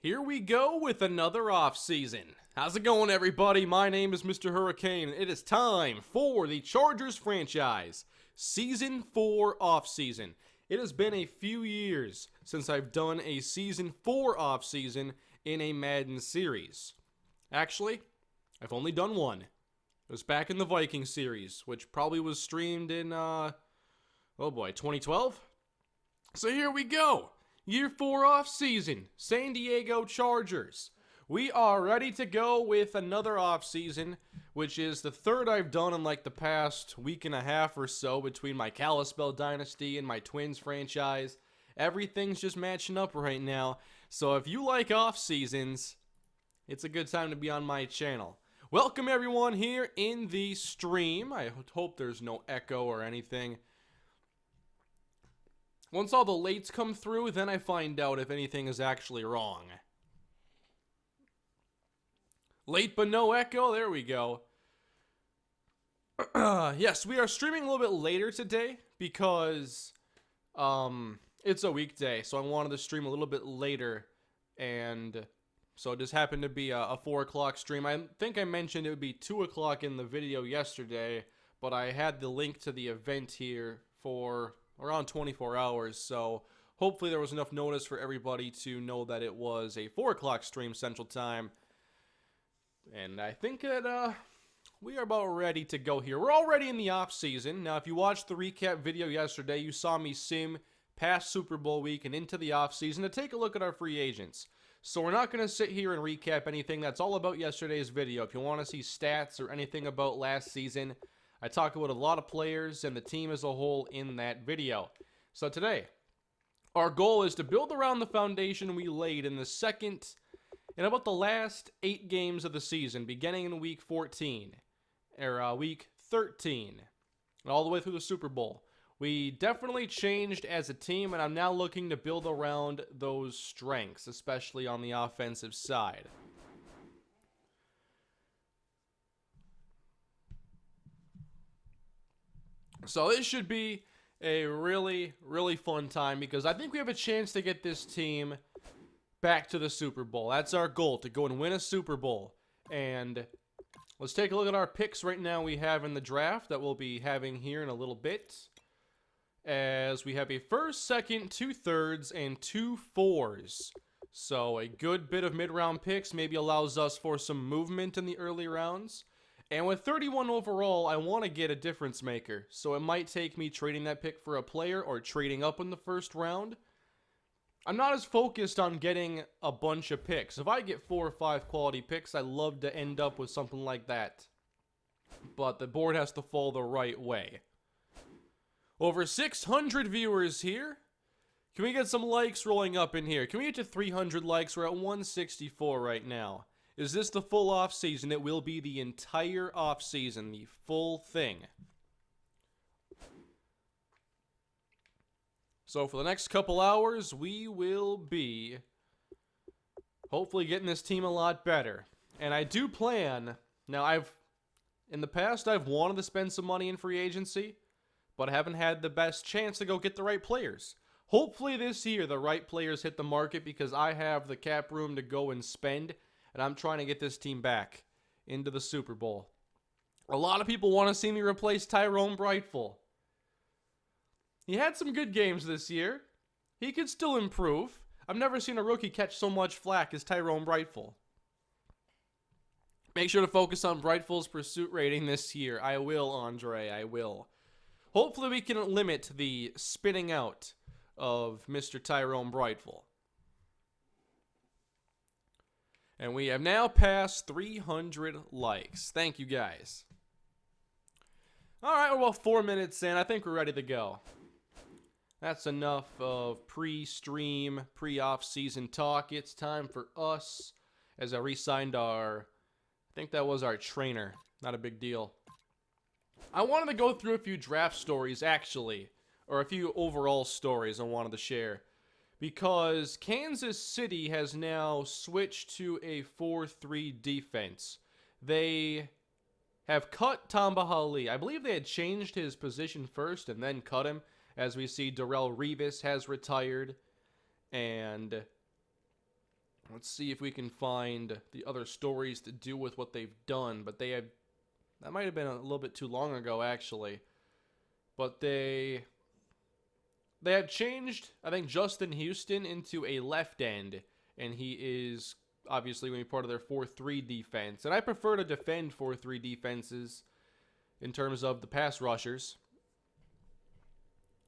Here we go with another offseason. How's it going, everybody? My name is MrHurriicane, and it is time for the Chargers franchise Season 4 offseason. It has been a few years since I've done a Season 4 offseason in a Madden series. Actually, I've only done one. It was back in the Viking series, which probably was streamed in, 2012? So here we go. Year 4 offseason, San Diego Chargers. We are ready to go with another offseason, which is the third I've done in like the past week and a half or so between my Kalispell Dynasty and my Twins franchise. Everything's just matching up right now. So if you like off-seasons, it's a good time to be on my channel. Welcome everyone here in the stream. I hope there's no echo or anything. Once all the lates come through, then I find out if anything is actually wrong. Late but no echo, there we go. Yes, we are streaming a little bit later today because it's a weekday, so I wanted to stream a little bit later, and so it just happened to be a 4 o'clock stream. I think I mentioned it would be 2 o'clock in the video yesterday, but I had the link to the event here for around 24 hours, so hopefully there was enough notice for everybody to know that it was a 4 o'clock stream Central Time. And I think that we are about ready to go here. We're already in the off season. Now, if you watched the recap video yesterday, you saw me sim past Super Bowl week and into the off season to take a look at our free agents. So we're not going to sit here and recap anything. That's all about yesterday's video. If you want to see stats or anything about last season, I talk about a lot of players and the team as a whole in that video. So today, our goal is to build around the foundation we laid in about the last 8 games of the season, beginning in week 14, or week 13, and all the way through the Super Bowl. We definitely changed as a team, and I'm now looking to build around those strengths, especially on the offensive side. So this should be a really, really fun time because I think we have a chance to get this team back to the Super Bowl. That's our goal, to go and win a Super Bowl. And let's take a look at our picks right now we have in the draft that we'll be having here in a little bit. As we have a first, second, 2 thirds, and 2 fours. So a good bit of mid-round picks maybe allows us for some movement in the early rounds. And with 31 overall, I want to get a difference maker. So it might take me trading that pick for a player or trading up in the first round. I'm not as focused on getting a bunch of picks. If I get 4 or 5 quality picks, I love to end up with something like that. But the board has to fall the right way. Over 600 viewers here. Can we get some likes rolling up in here? Can we get to 300 likes? We're at 164 right now. Is this the full off season? It will be the entire off season, the full thing. So for the next couple hours, we will be hopefully getting this team a lot better. And I do plan, now in the past I've wanted to spend some money in free agency, but I haven't had the best chance to go get the right players. Hopefully this year the right players hit the market because I have the cap room to go and spend. And I'm trying to get this team back into the Super Bowl. A lot of people want to see me replace Tyrone Brightful. He had some good games this year. He could still improve. I've never seen a rookie catch so much flack as Tyrone Brightful. Make sure to focus on Brightful's pursuit rating this year. I will, Andre, I will. Hopefully we can limit the spinning out of Mr. Tyrone Brightful. And we have now passed 300 likes. Thank you, guys. Alright, we're about 4 minutes in. I think we're ready to go. That's enough of pre-stream, pre-off-season talk. It's time for us, as I re-signed I think that was our trainer. Not a big deal. I wanted to go through a few draft stories, actually. Or a few overall stories I wanted to share. Because Kansas City has now switched to a 4-3 defense. They have cut Tamba Hali. I believe they had changed his position first and then cut him. As we see, Darrelle Revis has retired. And Let's see if we can find the other stories to do with what they've done. But that might have been a little bit too long ago, actually. But they have changed, I think, Justin Houston into a left end. And he is obviously going to be part of their 4-3 defense. And I prefer to defend 4-3 defenses in terms of the pass rushers.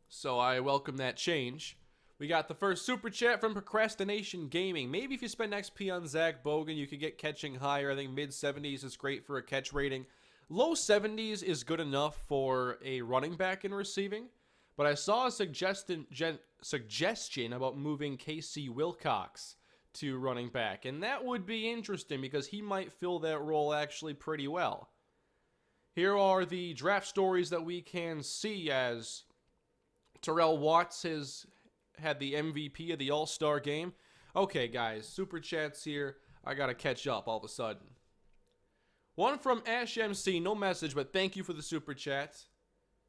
So I welcome that change. We got the first super chat from Procrastination Gaming. Maybe if you spend XP on Zach Bogan, you could get catching higher. I think mid-70s is great for a catch rating. Low 70s is good enough for a running back in receiving. But I saw a suggestion about moving Casey Wilcox to running back. And that would be interesting because he might fill that role actually pretty well. Here are the draft stories that we can see as Terrell Watts has had the MVP of the All-Star game. Okay, guys, super chats here. I gotta catch up all of a sudden. One from Ash MC, no message, but thank you for the super chat.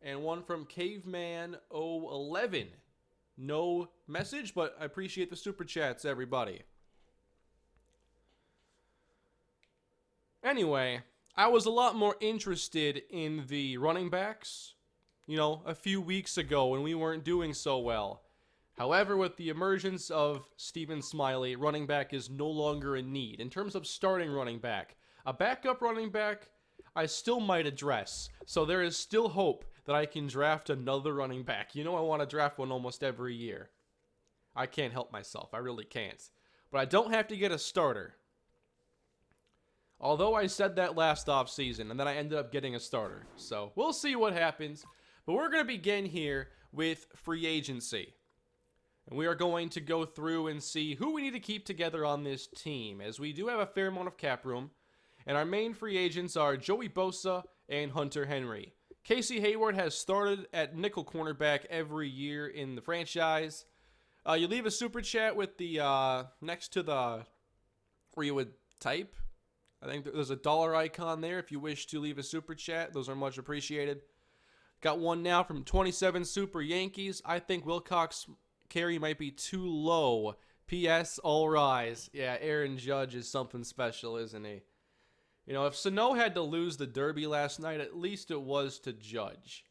And one from Caveman011. No message, but I appreciate the super chats, everybody. Anyway, I was a lot more interested in the running backs, a few weeks ago when we weren't doing so well. However, with the emergence of Stephen Smiley, running back is no longer a need. In terms of starting running back, a backup running back, I still might address. So there is still hope that I can draft another running back. I want to draft one almost every year. I can't help myself. I really can't. But I don't have to get a starter. Although I said that last offseason, and then I ended up getting a starter. So we'll see what happens. But we're going to begin here with free agency. And we are going to go through and see who we need to keep together on this team, as we do have a fair amount of cap room. And our main free agents are Joey Bosa and Hunter Henry. Casey Hayward has started at nickel cornerback every year in the franchise. You leave a super chat with the next to the where you would type. I think there's a dollar icon there if you wish to leave a super chat. Those are much appreciated. Got one now from 27 Super Yankees. I think Wilcox carry might be too low. P.S. All rise. Yeah, Aaron Judge is something special, isn't he? If Sano had to lose the Derby last night, at least it was to Judge.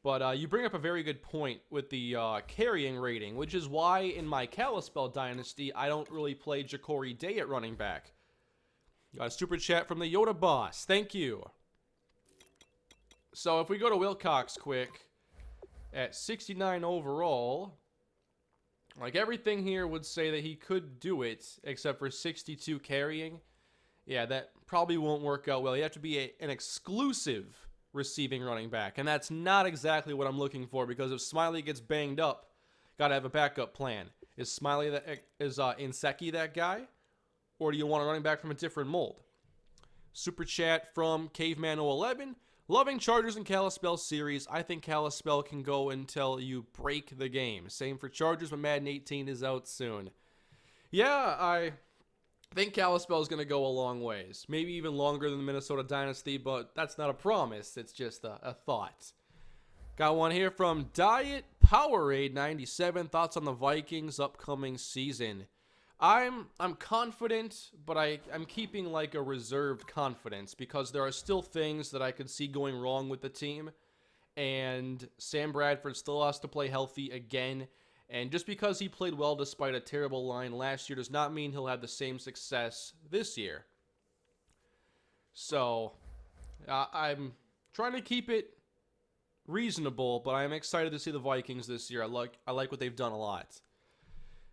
But you bring up a very good point with the carrying rating, which is why in my Kalispell Dynasty, I don't really play Ja'Cory Day at running back. Got a super chat from the Yoda Boss. Thank you. So if we go to Wilcox quick, at 69 overall, like everything here would say that he could do it, except for 62 carrying. Yeah, that probably won't work out well. You have to be an exclusive receiving running back, and that's not exactly what I'm looking for, because if Smiley gets banged up, gotta have a backup plan. Is Inseki that guy? Or do you want a running back from a different mold? Super chat from Caveman011. Loving Chargers and Kalispell series. I think Kalispell can go until you break the game. Same for Chargers, but Madden 18 is out soon. Yeah, I think Kalispell is going to go a long ways. Maybe even longer than the Minnesota Dynasty, but that's not a promise. It's just a thought. Got one here from Diet Powerade 97. Thoughts on the Vikings upcoming season. I'm confident, but I'm keeping like a reserved confidence because there are still things that I could see going wrong with the team. And Sam Bradford still has to play healthy again. And just because he played well despite a terrible line last year does not mean he'll have the same success this year. So, I'm trying to keep it reasonable, but I'm excited to see the Vikings this year. I like what they've done a lot.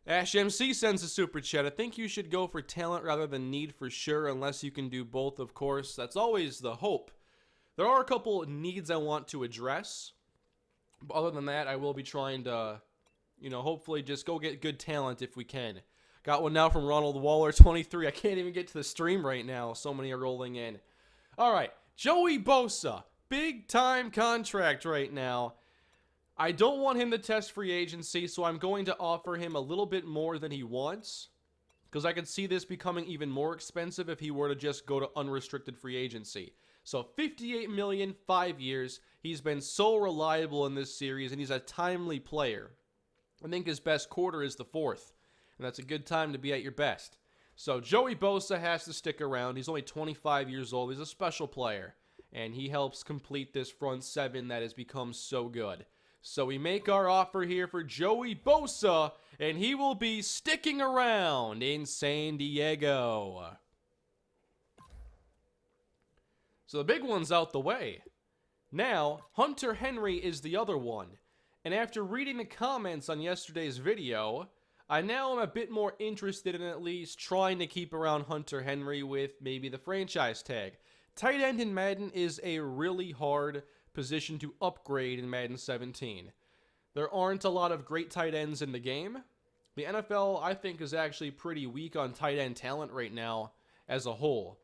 Ash MC sends a super chat. I think you should go for talent rather than need for sure, unless you can do both, of course. That's always the hope. There are a couple needs I want to address. But other than that, I will be trying to, hopefully just go get good talent if we can. Got one now from Ronald Waller, 23. I can't even get to the stream right now. So many are rolling in. All right, Joey Bosa. Big time contract right now. I don't want him to test free agency, so I'm going to offer him a little bit more than he wants, because I could see this becoming even more expensive if he were to just go to unrestricted free agency. So $58 million, 5 years. He's been so reliable in this series, and he's a timely player. I think his best quarter is the fourth. and that's a good time to be at your best. So Joey Bosa has to stick around. He's only 25 years old. He's a special player, and he helps complete this front seven that has become so good. So we make our offer here for Joey Bosa, and he will be sticking around in San Diego. So the big one's out the way. Now, Hunter Henry is the other one. And after reading the comments on yesterday's video, I now am a bit more interested in at least trying to keep around Hunter Henry with maybe the franchise tag. Tight end in Madden is a really hard position to upgrade in Madden 17. There aren't a lot of great tight ends in the game. The NFL, I think, is actually pretty weak on tight end talent right now as a whole.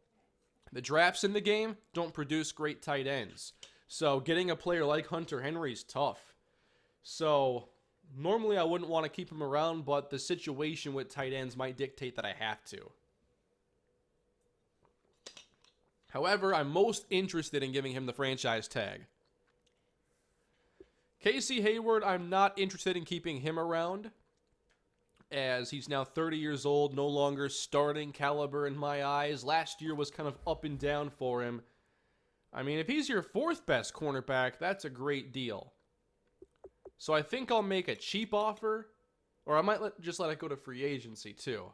The drafts in the game don't produce great tight ends. So getting a player like Hunter Henry is tough. So normally I wouldn't want to keep him around, but the situation with tight ends might dictate that I have to. However, I'm most interested in giving him the franchise tag. Casey Hayward, I'm not interested in keeping him around, as he's now 30 years old, no longer starting caliber in my eyes. Last year was kind of up and down for him. I mean, if he's your fourth best cornerback, that's a great deal. So I think I'll make a cheap offer, or I might just let it go to free agency too.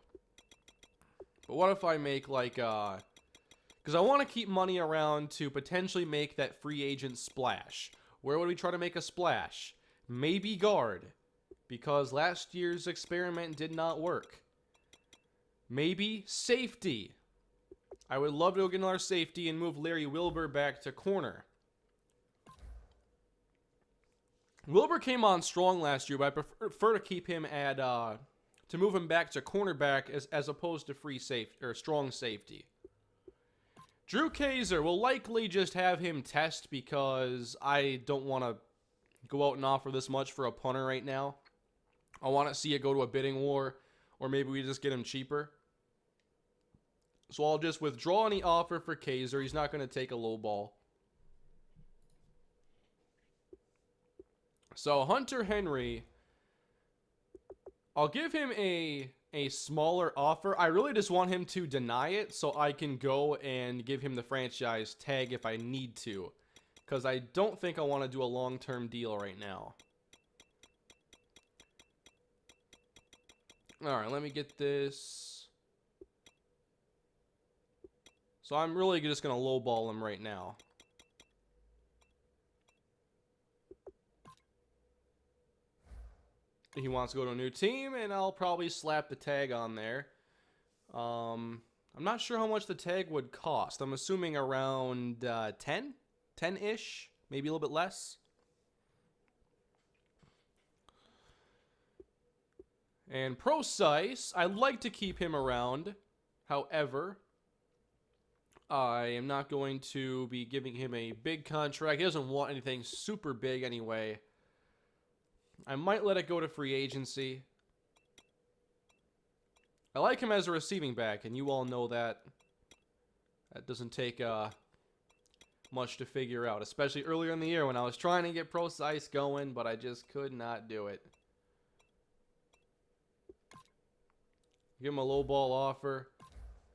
But what if I make like, because I want to keep money around to potentially make that free agent splash. Where would we try to make a splash? Maybe guard, because last year's experiment did not work. Maybe safety. I would love to go get another safety and move Larry Wilbur back to corner. Wilbur came on strong last year, but I prefer to keep him at to move him back to cornerback as opposed to free safety or strong safety. Drew Kaiser will likely just have him test because I don't want to go out and offer this much for a punter right now. I want to see it go to a bidding war, or maybe we just get him cheaper. So I'll just withdraw any offer for Kaiser. He's not going to take a low ball. So Hunter Henry, I'll give him a smaller offer. I really just want him to deny it so I can go and give him the franchise tag if I need to. Because I don't think I want to do a long-term deal right now. Alright, let me get this. So I'm really just going to lowball him right now. He wants to go to a new team, and I'll probably slap the tag on there. I'm not sure how much the tag would cost. I'm assuming around 10? 10-ish? Maybe a little bit less. And Procise, I'd like to keep him around. However, I am not going to be giving him a big contract. He doesn't want anything super big anyway. I might let it go to free agency. I like him as a receiving back, and you all know that. That doesn't take much to figure out, especially earlier in the year when I was trying to get Procise going, but I just could not do it. Give him a low ball offer,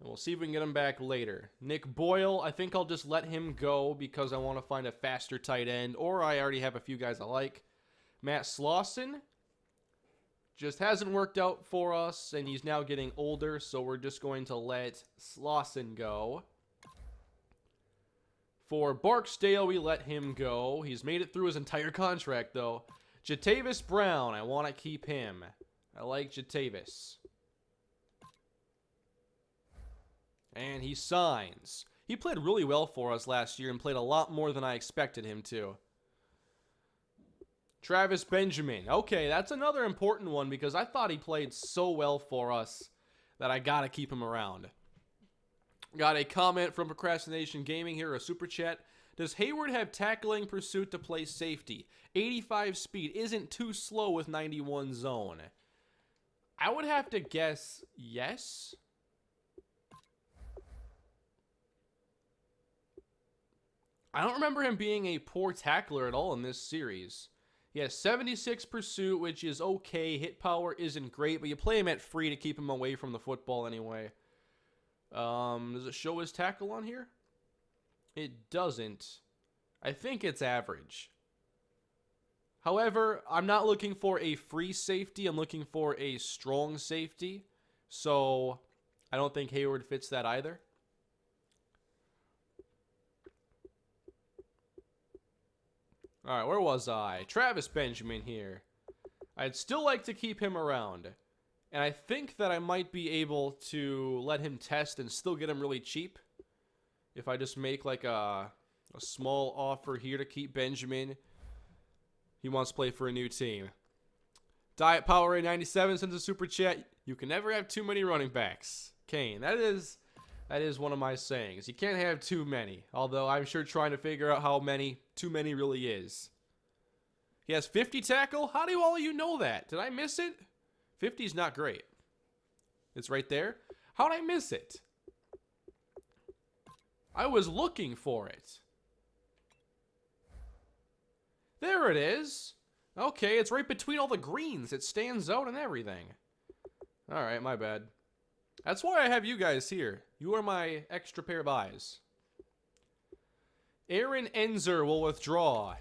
and we'll see if we can get him back later. Nick Boyle, I think I'll just let him go because I want to find a faster tight end, or I already have a few guys I like. Matt Slauson just hasn't worked out for us, and he's now getting older, so we're just going to let Slauson go. For Barksdale, we let him go. He's made it through his entire contract, though. Jatavis Brown, I want to keep him. I like Jatavis. And he signs. He played really well for us last year and played a lot more than I expected him to. Travis Benjamin. Okay, that's another important one because I thought he played so well for us that I got to keep him around. Got a comment from Procrastination Gaming here, a super chat. Does Hayward have tackling pursuit to play safety? 85 speed isn't too slow with 91 zone. I would have to guess yes. I don't remember him being a poor tackler at all in this series. He has 76 pursuit, which is okay. Hit power isn't great, but you play him at free to keep him away from the football anyway. Does it show his tackle on here? It doesn't. I think it's average. However, I'm not looking for a free safety. I'm looking for a strong safety. So, I don't think Hayward fits that either. Alright, where was I? Travis Benjamin here. I'd still like to keep him around. And I think that I might be able to let him test and still get him really cheap. If I just make like a small offer here to keep Benjamin. He wants to play for a new team. Diet Power 97 sends a super chat. You can never have too many running backs. Kane, that is one of my sayings. You can't have too many. Although I'm sure trying to figure out how many too many really is. He has 50 tackle? How do all of you know that? Did I miss it? 50 is not great. It's right there. How did I miss it? I was looking for it. There it is. Okay, it's right between all the greens. It stands out and everything. Alright, my bad. That's why I have you guys here. You are my extra pair of eyes. Aaron Enzer will withdraw.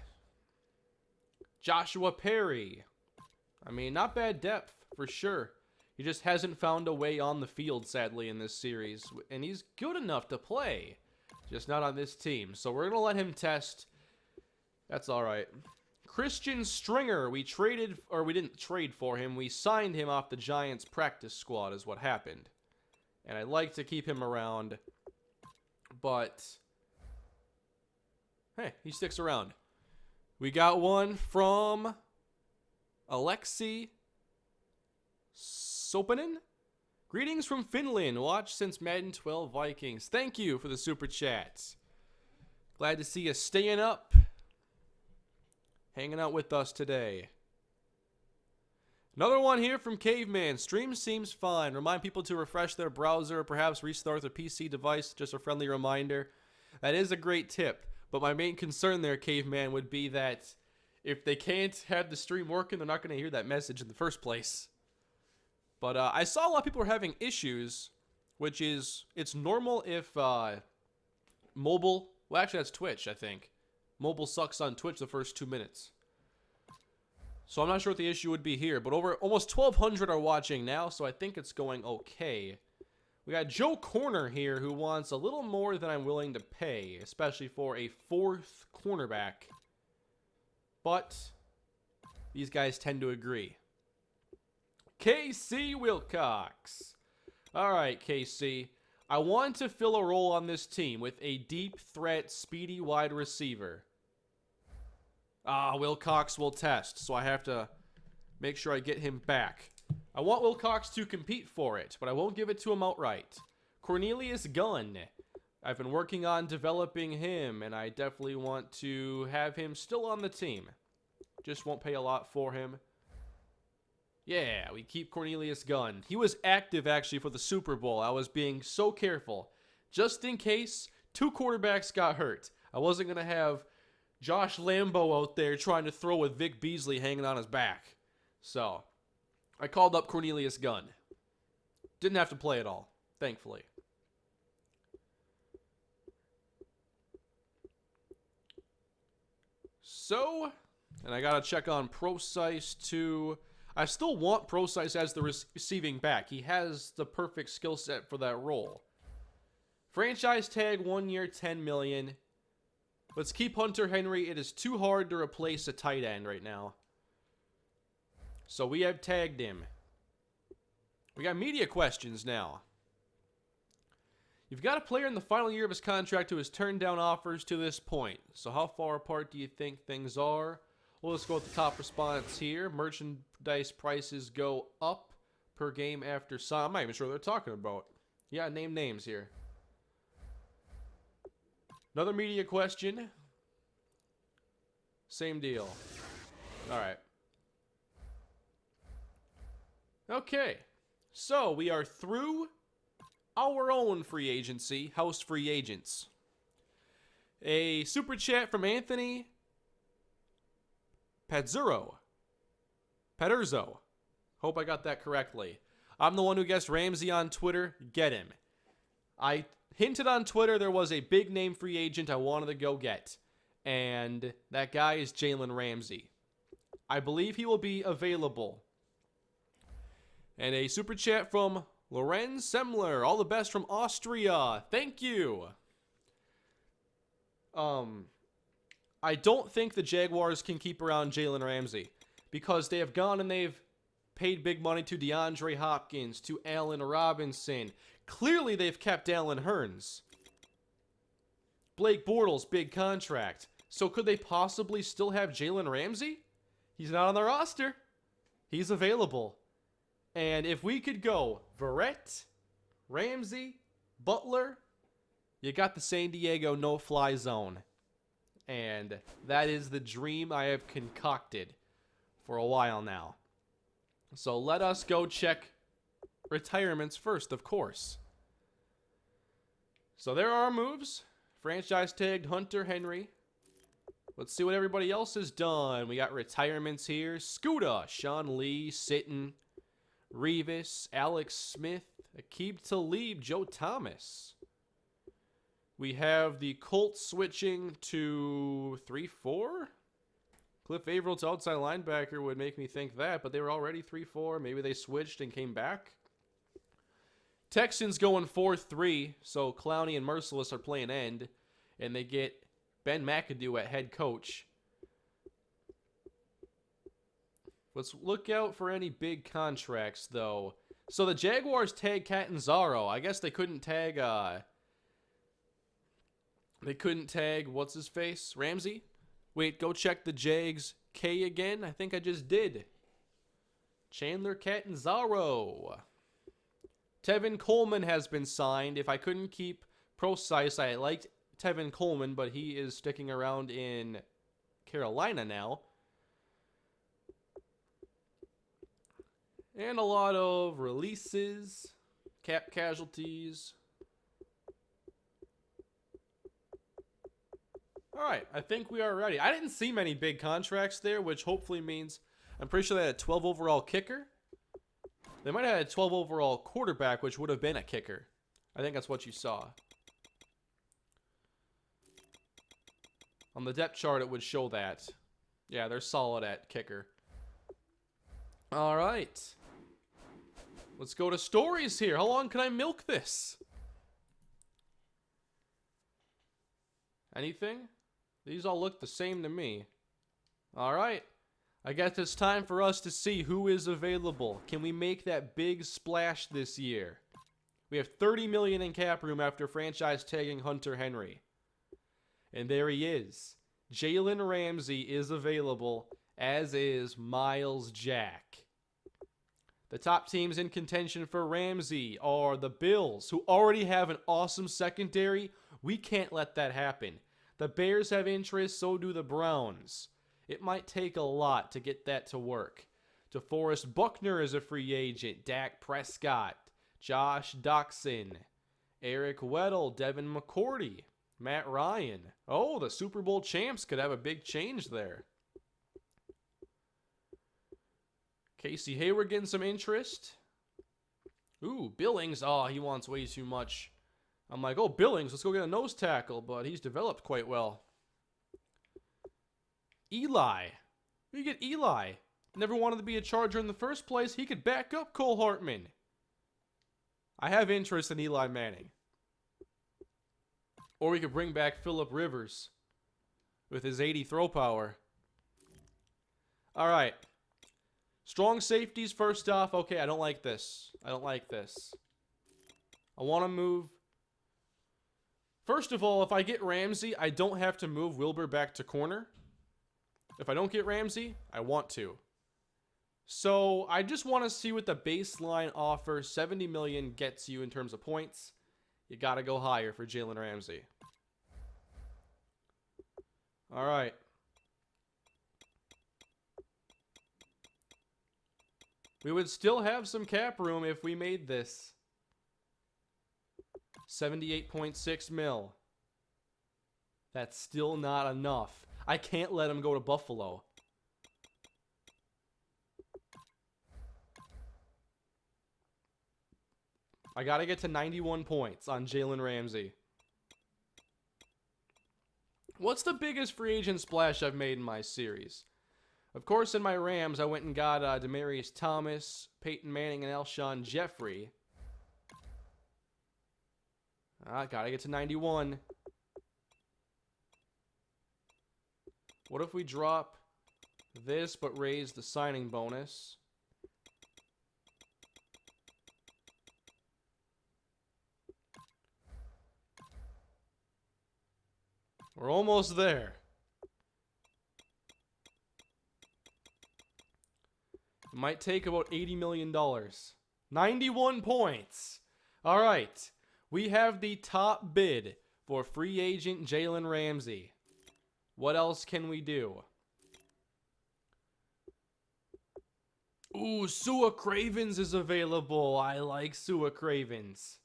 Joshua Perry. I mean, not bad depth, for sure. He just hasn't found a way on the field, sadly, in this series. And he's good enough to play. Just not on this team. So we're going to let him test. That's alright. Christian Stringer. We didn't trade for him. We signed him off the Giants practice squad is what happened. And I'd like to keep him around. But hey, he sticks around. We got one from Alexi Sopanen. Greetings from Finland. Watch since Madden 12 Vikings. Thank you for the super chats. Glad to see you staying up. Hanging out with us today. Another one here from Caveman. Stream seems fine. Remind people to refresh their browser or perhaps restart their PC device. Just a friendly reminder. That is a great tip. But my main concern there, Caveman, would be that if they can't have the stream working, they're not going to hear that message in the first place. But I saw a lot of people were having issues, which is, it's normal if mobile, well actually that's Twitch, I think. Mobile sucks on Twitch the first 2 minutes. So I'm not sure what the issue would be here, but over almost 1,200 are watching now, so I think it's going okay. We got Joe Corner here who wants a little more than I'm willing to pay, especially for a fourth cornerback. But these guys tend to agree. KC Wilcox. All right, KC. I want to fill a role on this team with a deep threat, speedy wide receiver. Wilcox will test, so I have to make sure I get him back. I want Wilcox to compete for it, but I won't give it to him outright. Cornelius Gunn. I've been working on developing him, and I definitely want to have him still on the team. Just won't pay a lot for him. Yeah, we keep Cornelius Gunn. He was active, actually, for the Super Bowl. I was being so careful. Just in case 2 quarterbacks got hurt. I wasn't going to have Josh Lambo out there trying to throw with Vic Beasley hanging on his back. So, I called up Cornelius Gunn. Didn't have to play at all, thankfully. So, and I got to check on Procise too. I still want Procise as the receiving back. He has the perfect skill set for that role. Franchise tag 1 year, $10 million. Let's keep Hunter Henry. It is too hard to replace a tight end right now. So we have tagged him. We got media questions now. You've got a player in the final year of his contract who has turned down offers to this point. So how far apart do you think things are? Well, let's go with the top response here. Merchandise prices go up per game after sign. I'm not even sure what they're talking about. Yeah, name names here. Another media question. Same deal. All right. Okay. So we are through our own free agency, house free agents. A super chat from Anthony Pedurzo. Hope I got that correctly. I'm the one who guessed Ramsey on Twitter. Get him. I hinted on Twitter there was a big name free agent I wanted to go get. And that guy is Jalen Ramsey. I believe he will be available. And a super chat from Lorenz Semler. All the best from Austria. Thank you. I don't think the Jaguars can keep around Jalen Ramsey because they have gone and they've paid big money to DeAndre Hopkins, to Allen Robinson. Clearly, they've kept Allen Hurns. Blake Bortles, big contract. So could they possibly still have Jalen Ramsey? He's not on the roster. He's available. And if we could go Verrett, Ramsey, Butler, you got the San Diego no-fly zone. And that is the dream I have concocted for a while now. So let us go check retirements first, of course. So there are our moves. Franchise tagged Hunter Henry. Let's see what everybody else has done. We got retirements here. Scooter, Sean Lee, Sitton, Revis, Alex Smith, Aqib Talib, Joe Thomas. We have the Colts switching to 3-4. Cliff Averill to outside linebacker would make me think that, but they were already 3-4. Maybe they switched and came back. Texans going 4-3, so Clowney and Merciless are playing end, and they get Ben McAdoo at head coach. Let's look out for any big contracts, though. So the Jaguars tag Catanzaro. I guess they couldn't tag, what's his face? Ramsey? Wait, go check the Jags K again. I think I just did. Chandler Catanzaro. Tevin Coleman has been signed. If I couldn't keep precise, I liked Tevin Coleman, but he is sticking around in Carolina now. And a lot of releases, cap casualties. All right, I think we are ready. I didn't see many big contracts there, which hopefully means I'm pretty sure they had a 12 overall kicker. They might have had a 12 overall quarterback, which would have been a kicker. I think that's what you saw. On the depth chart, it would show that. Yeah, they're solid at kicker. All right. Let's go to stories here. How long can I milk this? Anything? These all look the same to me. All right. I guess it's time for us to see who is available. Can we make that big splash this year? We have $30 million in cap room after franchise tagging Hunter Henry. And there he is. Jalen Ramsey is available, as is Miles Jack. The top teams in contention for Ramsey are the Bills, who already have an awesome secondary. We can't let that happen. The Bears have interest, so do the Browns. It might take a lot to get that to work. DeForest Buckner is a free agent. Dak Prescott, Josh Doxson, Eric Weddle, Devin McCourty, Matt Ryan. Oh, the Super Bowl champs could have a big change there. Casey Hayward getting some interest. Ooh, Billings. Oh, he wants way too much. I'm like, oh, Billings, let's go get a nose tackle, but he's developed quite well. Eli. You get Eli. Never wanted to be a Charger in the first place. He could back up Cole Hartman. I have interest in Eli Manning. Or we could bring back Phillip Rivers with his 80 throw power. All right. Strong safeties first off. Okay, I don't like this. I don't like this. I want to move. First of all, if I get Ramsey, I don't have to move Wilbur back to corner. If I don't get Ramsey, I want to. So I just want to see what the baseline offer 70 million gets you in terms of points. You got to go higher for Jalen Ramsey. All right. We would still have some cap room if we made this. 78.6 mil. That's still not enough. I can't let him go to Buffalo. I got to get to 91 points on Jalen Ramsey. What's the biggest free agent splash I've made in my series? Of course, in my Rams, I went and got Demaryius Thomas, Peyton Manning, and Alshon Jeffrey. I gotta get to 91. What if we drop this but raise the signing bonus? We're almost there. It might take about $80 million. 91 points. All right. We have the top bid for free agent Jalen Ramsey. What else can we do? Ooh, Sua Cravens is available. I like Sua Cravens.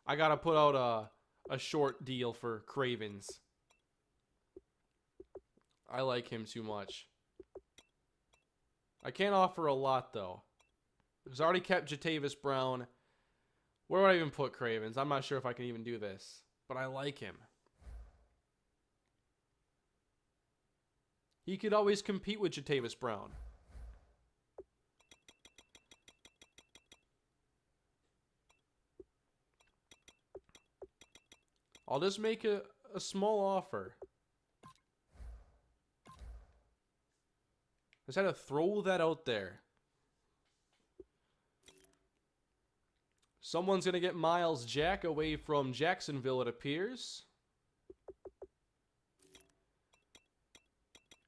I got to put out a short deal for Cravens. I like him too much. I can't offer a lot, though. Because I already kept Jatavis Brown. Where would I even put Cravens? I'm not sure if I can even do this. But I like him. He could always compete with Jatavis Brown. I'll just make a small offer. I just had to throw that out there. Someone's going to get Miles Jack away from Jacksonville, it appears.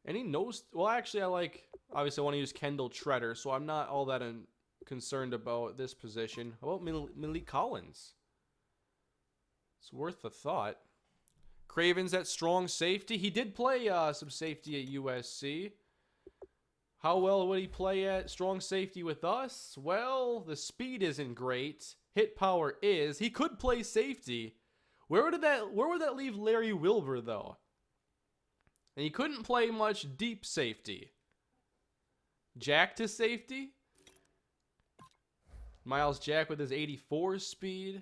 And he knows... Well, actually, obviously, I want to use Kendall Treader, so I'm not all that concerned about this position. How about Malik Collins? It's worth a thought. Cravens at strong safety. He did play some safety at USC. How well would he play at strong safety with us? Well, the speed isn't great. Hit power is. He could play safety. Where would that leave Larry Wilbur, though? And he couldn't play much deep safety. Jack to safety? Miles Jack with his 84 speed.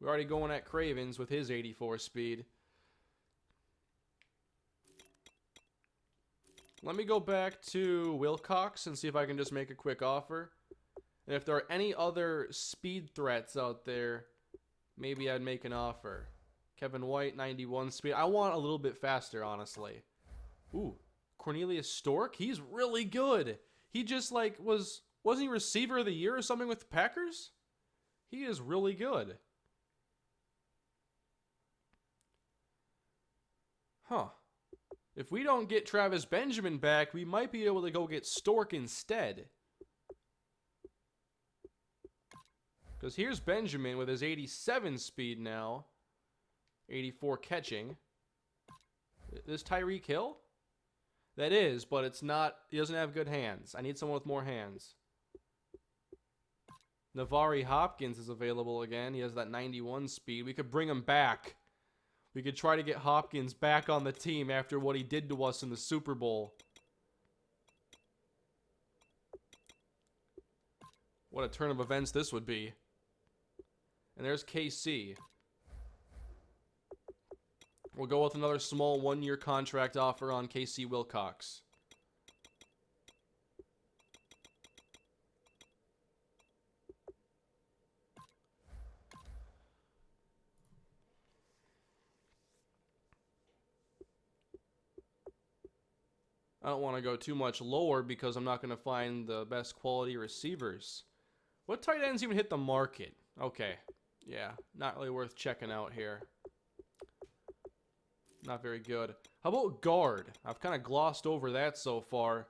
We're already going at Cravens with his 84 speed. Let me go back to Wilcox and see if I can just make a quick offer. And if there are any other speed threats out there, maybe I'd make an offer. Kevin White, 91 speed. I want a little bit faster, honestly. Ooh, Cornelius Stork. He's really good. He just wasn't he receiver of the year or something with the Packers? He is really good. Huh. If we don't get Travis Benjamin back, we might be able to go get Stork instead. Because here's Benjamin with his 87 speed now. 84 catching. Is Tyreek Hill? That is, but it's not. He doesn't have good hands. I need someone with more hands. Navari Hopkins is available again. He has that 91 speed. We could bring him back. We could try to get Hopkins back on the team after what he did to us in the Super Bowl. What a turn of events this would be. And there's KC. We'll go with another small one-year contract offer on KC Wilcox. I don't want to go too much lower because I'm not going to find the best quality receivers. What tight ends even hit the market? Okay. Yeah, not really worth checking out here. Not very good. How about guard? I've kind of glossed over that so far.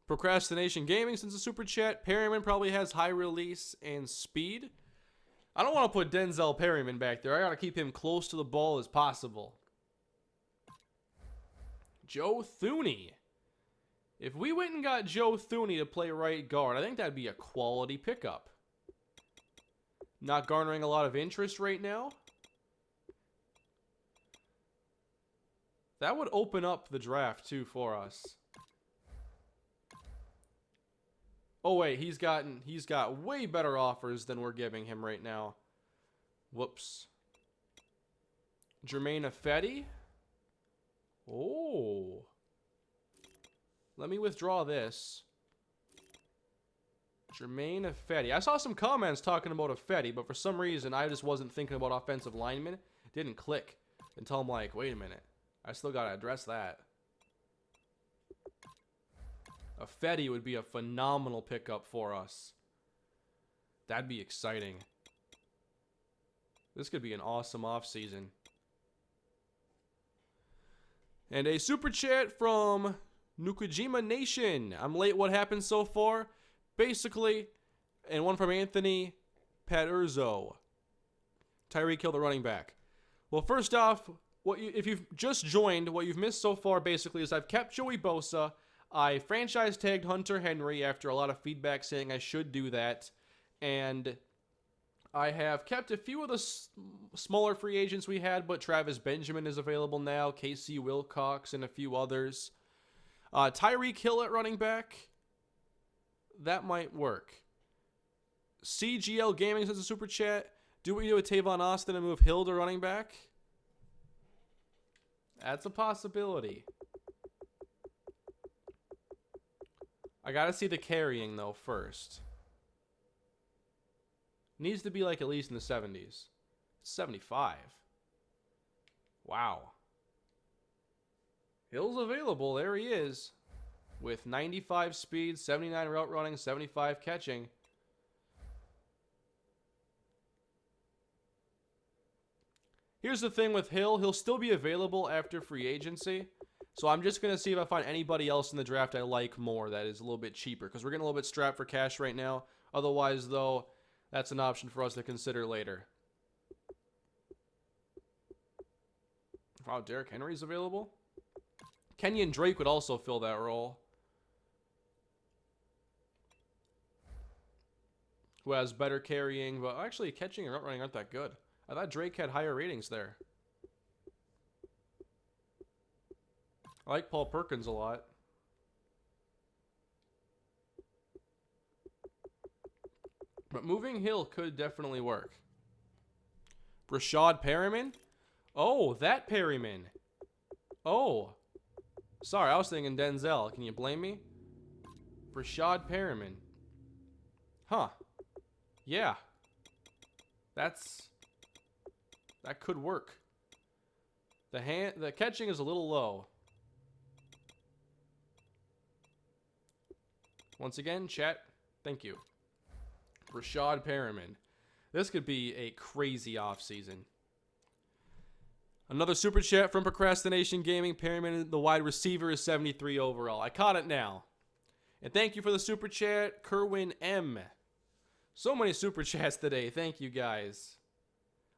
Procrastination Gaming since the Super Chat. Perryman probably has high release and speed. I don't want to put Denzel Perryman back there. I got to keep him close to the ball as possible. Joe Thuney. If we went and got Joe Thuney to play right guard, I think that'd be a quality pickup. Not garnering a lot of interest right now. That would open up the draft, too, for us. Oh wait, he's got way better offers than we're giving him right now. Whoops. Jermaine Affetti. Oh. Let me withdraw this. Jermaine Affetti. I saw some comments talking about Affetti, but for some reason I just wasn't thinking about offensive linemen. It didn't click until I'm like, wait a minute. I still gotta address that. Affetti would be a phenomenal pickup for us. That'd be exciting. This could be an awesome offseason. And a super chat from Nukujima Nation. I'm late. What happened so far? Basically, and one from Anthony Paterzo. Tyreek Hill, the running back. Well, first off, if you've just joined, what you've missed so far basically is I've kept Joey Bosa. I franchise tagged Hunter Henry after a lot of feedback saying I should do that. And I have kept a few of the smaller free agents we had, but Travis Benjamin is available now, Casey Wilcox, and a few others. Tyreek Hill at running back. That might work. CGL Gaming says a super chat. Do what you do with Tavon Austin and move Hill to running back? That's a possibility. I gotta see the carrying, though, first. Needs to be, like, at least in the 70s. 75. Wow. Hill's available. There he is. With 95 speed, 79 route running, 75 catching. Here's the thing with Hill. He'll still be available after free agency. So I'm just going to see if I find anybody else in the draft I like more that is a little bit cheaper. Because we're getting a little bit strapped for cash right now. Otherwise, though, that's an option for us to consider later. Wow, Derrick Henry's available. Kenyon Drake would also fill that role. Who has better carrying, but actually catching and route running aren't that good. I thought Drake had higher ratings there. I like Paul Perkins a lot. But moving Hill could definitely work. Rashad Perriman? Oh, that Perriman. Oh. Sorry, I was thinking Denzel. Can you blame me? Rashad Perriman. Huh. Yeah. That could work. The catching is a little low. Once again, chat, thank you. Rashad Perriman. This could be a crazy offseason. Another super chat from Procrastination Gaming. Perriman, the wide receiver, is 73 overall. I caught it now. And thank you for the super chat, Kerwin M. So many super chats today. Thank you, guys.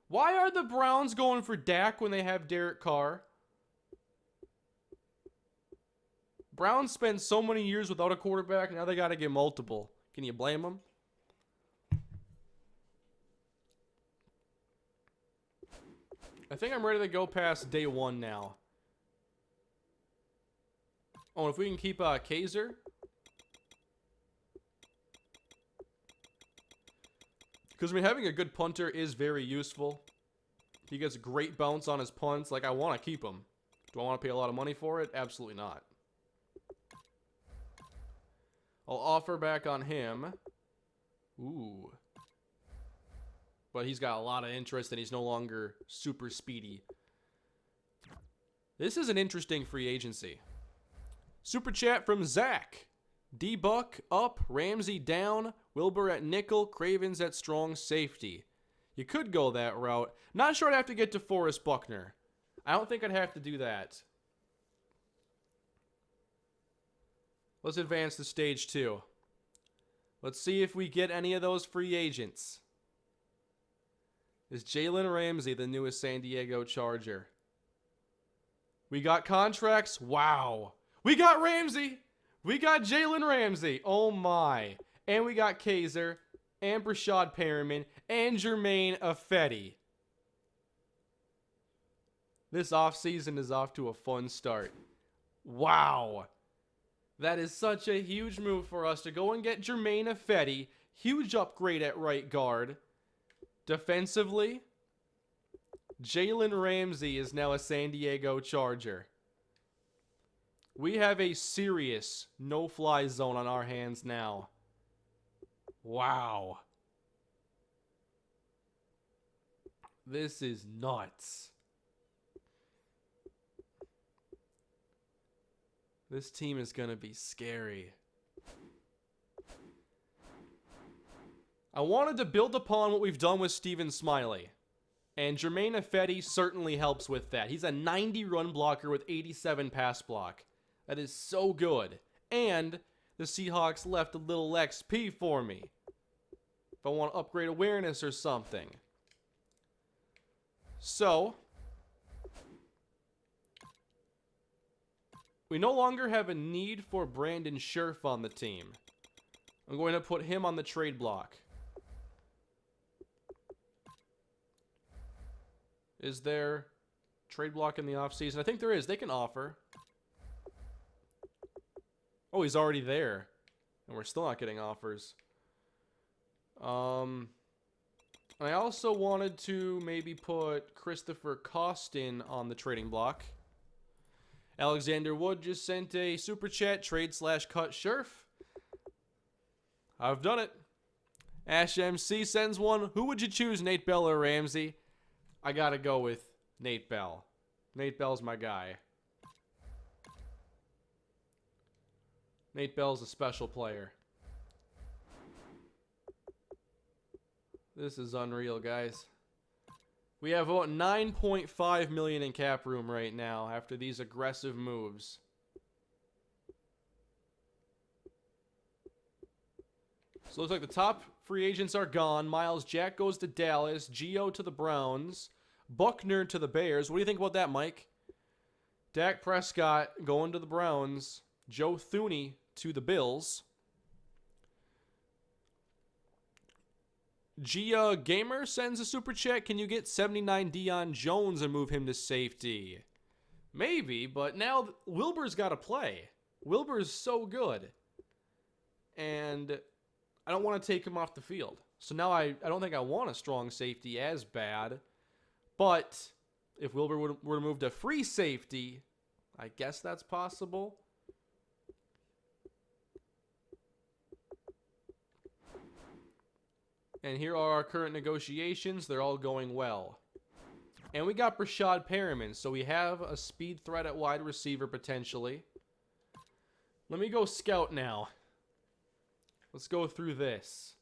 Why are the Browns going for Dak when they have Derek Carr? Browns spent so many years without a quarterback, now they got to get multiple. Can you blame them? I think I'm ready to go past day one now. Oh, and if we can keep Kaiser. Because, I mean, having a good punter is very useful. He gets great bounce on his punts. Like, I want to keep him. Do I want to pay a lot of money for it? Absolutely not. I'll offer back on him. Ooh. But he's got a lot of interest and he's no longer super speedy. This is an interesting free agency. Super chat from Zach. D-Buck up, Ramsey down, Wilbur at nickel, Cravens at strong safety. You could go that route. Not sure I'd have to get to Forrest Buckner. I don't think I'd have to do that. Let's advance to stage 2. Let's see if we get any of those free agents. Is Jalen Ramsey the newest San Diego Charger? We got contracts. Wow. We got Ramsey. We got Jalen Ramsey. Oh my. And we got Kaiser and Rashad Perriman and Jermaine Affetti. This offseason is off to a fun start. Wow. That is such a huge move for us to go and get Jermaine Ifedi. Huge upgrade at right guard. Defensively, Jalen Ramsey is now a San Diego Charger. We have a serious no-fly zone on our hands now. Wow. This is nuts. This team is going to be scary. I wanted to build upon what we've done with Steven Smiley. And Jermaine Ifedi certainly helps with that. He's a 90 run blocker with 87 pass block. That is so good. And the Seahawks left a little XP for me if I want to upgrade awareness or something. So, we no longer have a need for Brandon Scherf on the team. I'm going to put him on the trade block. Is there trade block in the offseason? I think there is. They can offer. Oh, he's already there. And we're still not getting offers. I also wanted to maybe put Christopher Costin on the trading block. Alexander Wood just sent a super chat, trade/cut Scherf. I've done it. Ash MC sends one. Who would you choose, Nate Bell or Ramsey? I gotta go with Nate Bell. Nate Bell's my guy. Nate Bell's a special player. This is unreal, guys. We have about 9.5 million in cap room right now after these aggressive moves. So it looks like the top free agents are gone. Miles Jack goes to Dallas. Gio to the Browns. Buckner to the Bears. What do you think about that, Mike? Dak Prescott going to the Browns. Joe Thuney to the Bills. Gia Gamer sends a super chat. Can you get 79 Deion Jones and move him to safety? Maybe, but now Wilbur's got to play. Wilbur's so good. And I don't want to take him off the field. So now I don't think I want a strong safety as bad. But if Wilbur were to move to free safety, I guess that's possible. And here are our current negotiations. They're all going well. And we got Brashad Perriman, so we have a speed threat at wide receiver potentially. Let me go scout now. Let's go through this.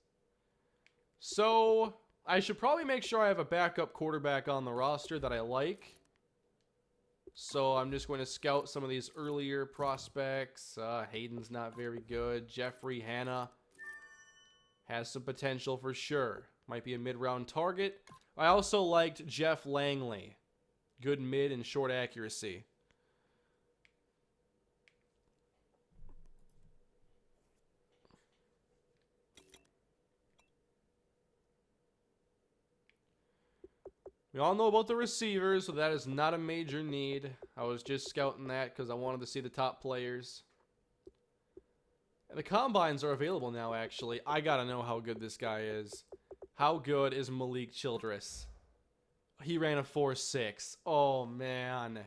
So, I should probably make sure I have a backup quarterback on the roster that I like. So, I'm just going to scout some of these earlier prospects. Hayden's not very good. Jeffrey Hanna has some potential for sure. Might be a mid-round target. I also liked Jeff Langley. Good mid and short accuracy. We all know about the receivers, so that is not a major need. I was just scouting that because I wanted to see the top players. And the combines are available now, actually. I gotta know how good this guy is. How good is Malik Childress? He ran a 4.6. Oh, man.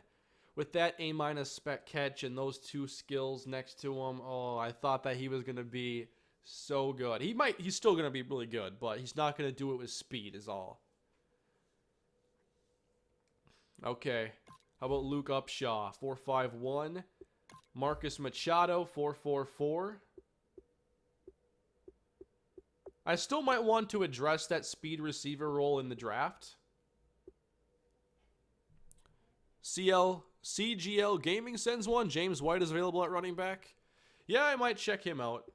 With that A- spec catch and those two skills next to him, oh, I thought that he was going to be so good. He's still going to be really good, but he's not going to do it with speed is all. Okay. How about Luke Upshaw? 4.51. Marcus Machado, 4.44. I still might want to address that speed receiver role in the draft. CGL Gaming sends one. James White is available at running back. Yeah, I might check him out.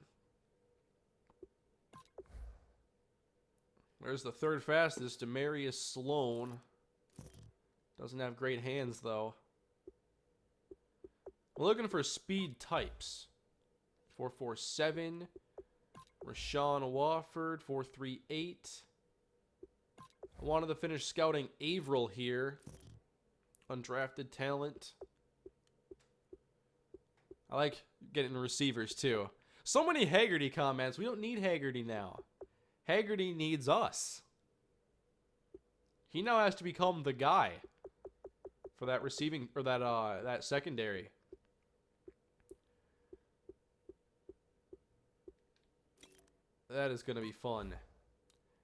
There's the third fastest, Demarius Sloan. Doesn't have great hands, though. We're looking for speed types. 4.47. Rashawn Wofford, 4.38. I wanted to finish scouting Averill here. Undrafted talent. I like getting receivers too. So many Haggerty comments. We don't need Haggerty now. Haggerty needs us. He now has to become the guy for that receiving or that secondary. That is going to be fun.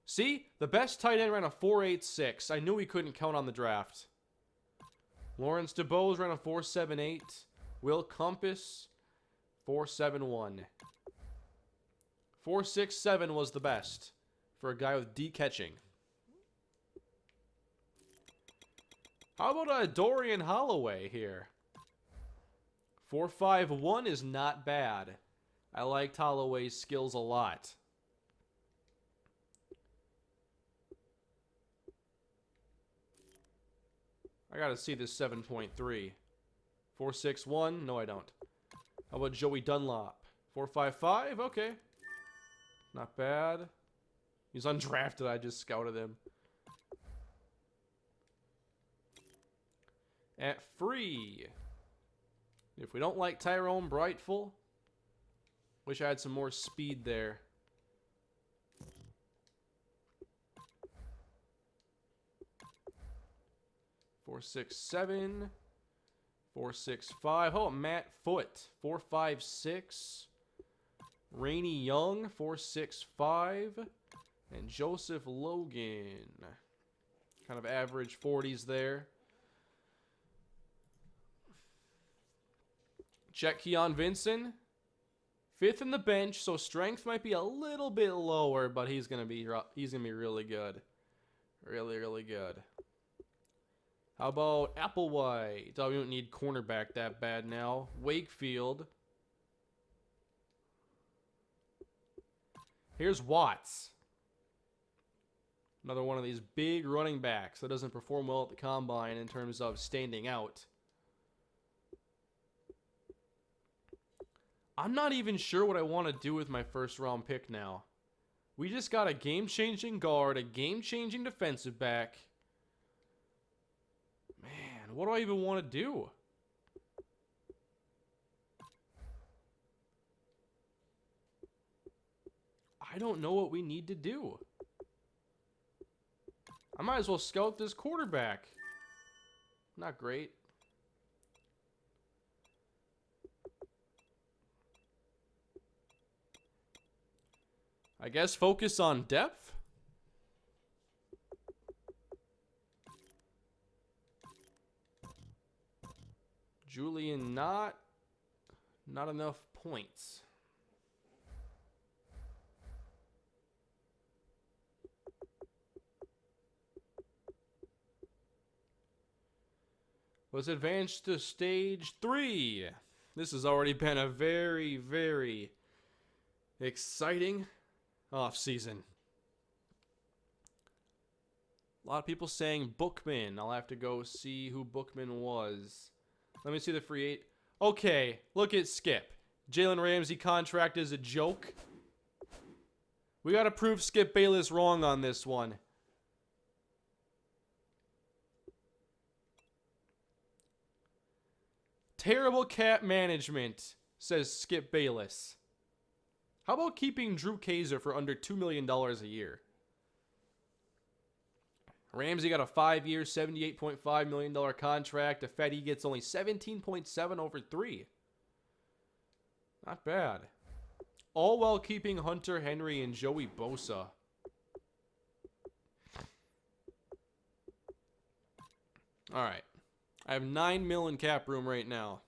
See? The best tight end ran a 4.86. I knew we couldn't count on the draft. Lawrence DeBose ran a 4.78. Will Compass 4.71. 4.67 was the best for a guy with D catching. How about Dorian Holloway here? 4.51 is not bad. I liked Holloway's skills a lot. I gotta see this 7.3. 4.61? No, I don't. How about Joey Dunlop? 4.55? Okay. Not bad. He's undrafted. I just scouted him. At free. If we don't like Tyrone Brightful, wish I had some more speed there. $4.67. 4.65. Oh, Matt Foote. 4.56. Rainey Young. 4.65. And Joseph Logan. Kind of average 40s there. Check Keon Vincent. 5th in the bench, so strength might be a little bit lower, but he's gonna be really good. Really, really good. How about Applewhite? Oh, we don't need cornerback that bad now. Wakefield. Here's Watts. Another one of these big running backs that doesn't perform well at the combine in terms of standing out. I'm not even sure what I want to do with my first round pick now. We just got a game-changing guard, a game-changing defensive back. Man, what do I even want to do? I don't know what we need to do. I might as well scout this quarterback. Not great. I guess focus on depth. Julian, not enough points. Let's advance to stage 3. This has already been a very, very exciting offseason. A lot of people saying Bookman. I'll have to go see who Bookman was. Let me see the free 8. Okay, look at Skip. Jalen Ramsey contract is a joke. We got to prove Skip Bayless wrong on this one. Terrible cap management, says Skip Bayless. How about keeping Drew Kaiser for under $2 million a year? Ramsey got a 5-year, $78.5 million contract. Ifedi gets only 17.7 over 3. Not bad. All while keeping Hunter Henry and Joey Bosa. All right. I have $9 million in cap room right now.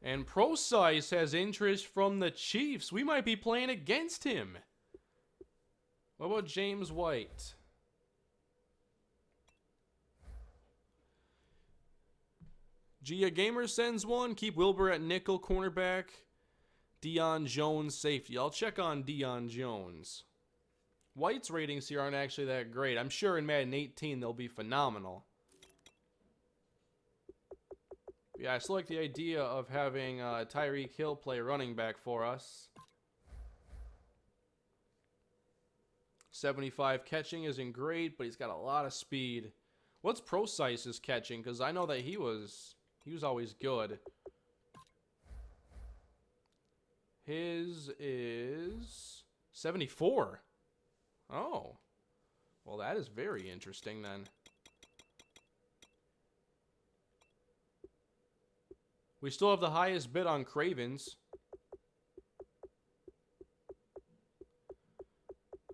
And ProSize has interest from the Chiefs. We might be playing against him. What about James White? Gia Gamer sends one. Keep Wilbur at nickel cornerback. Deion Jones safety. I'll check on Deion Jones. White's ratings here aren't actually that great. I'm sure in Madden 18 they'll be phenomenal. Yeah, I still like the idea of having Tyreek Hill play running back for us. 75 catching isn't great, but he's got a lot of speed. What's Procise's catching? Because I know that he was always good. His is 74. Oh. Well, that is very interesting then. We still have the highest bid on Cravens.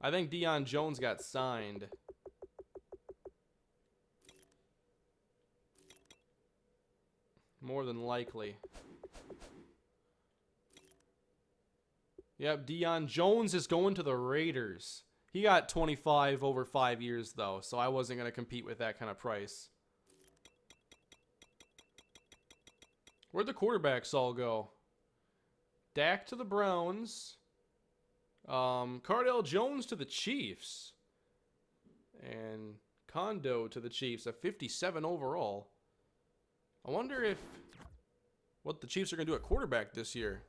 I think Deion Jones got signed. More than likely. Yep, Deion Jones is going to the Raiders. He got 25 over 5 years, though, so I wasn't going to compete with that kind of price. Where'd the quarterbacks all go? Dak to the Browns. Cardell Jones to the Chiefs. And Kondo to the Chiefs at 57 overall. I wonder what the Chiefs are going to do at quarterback this year.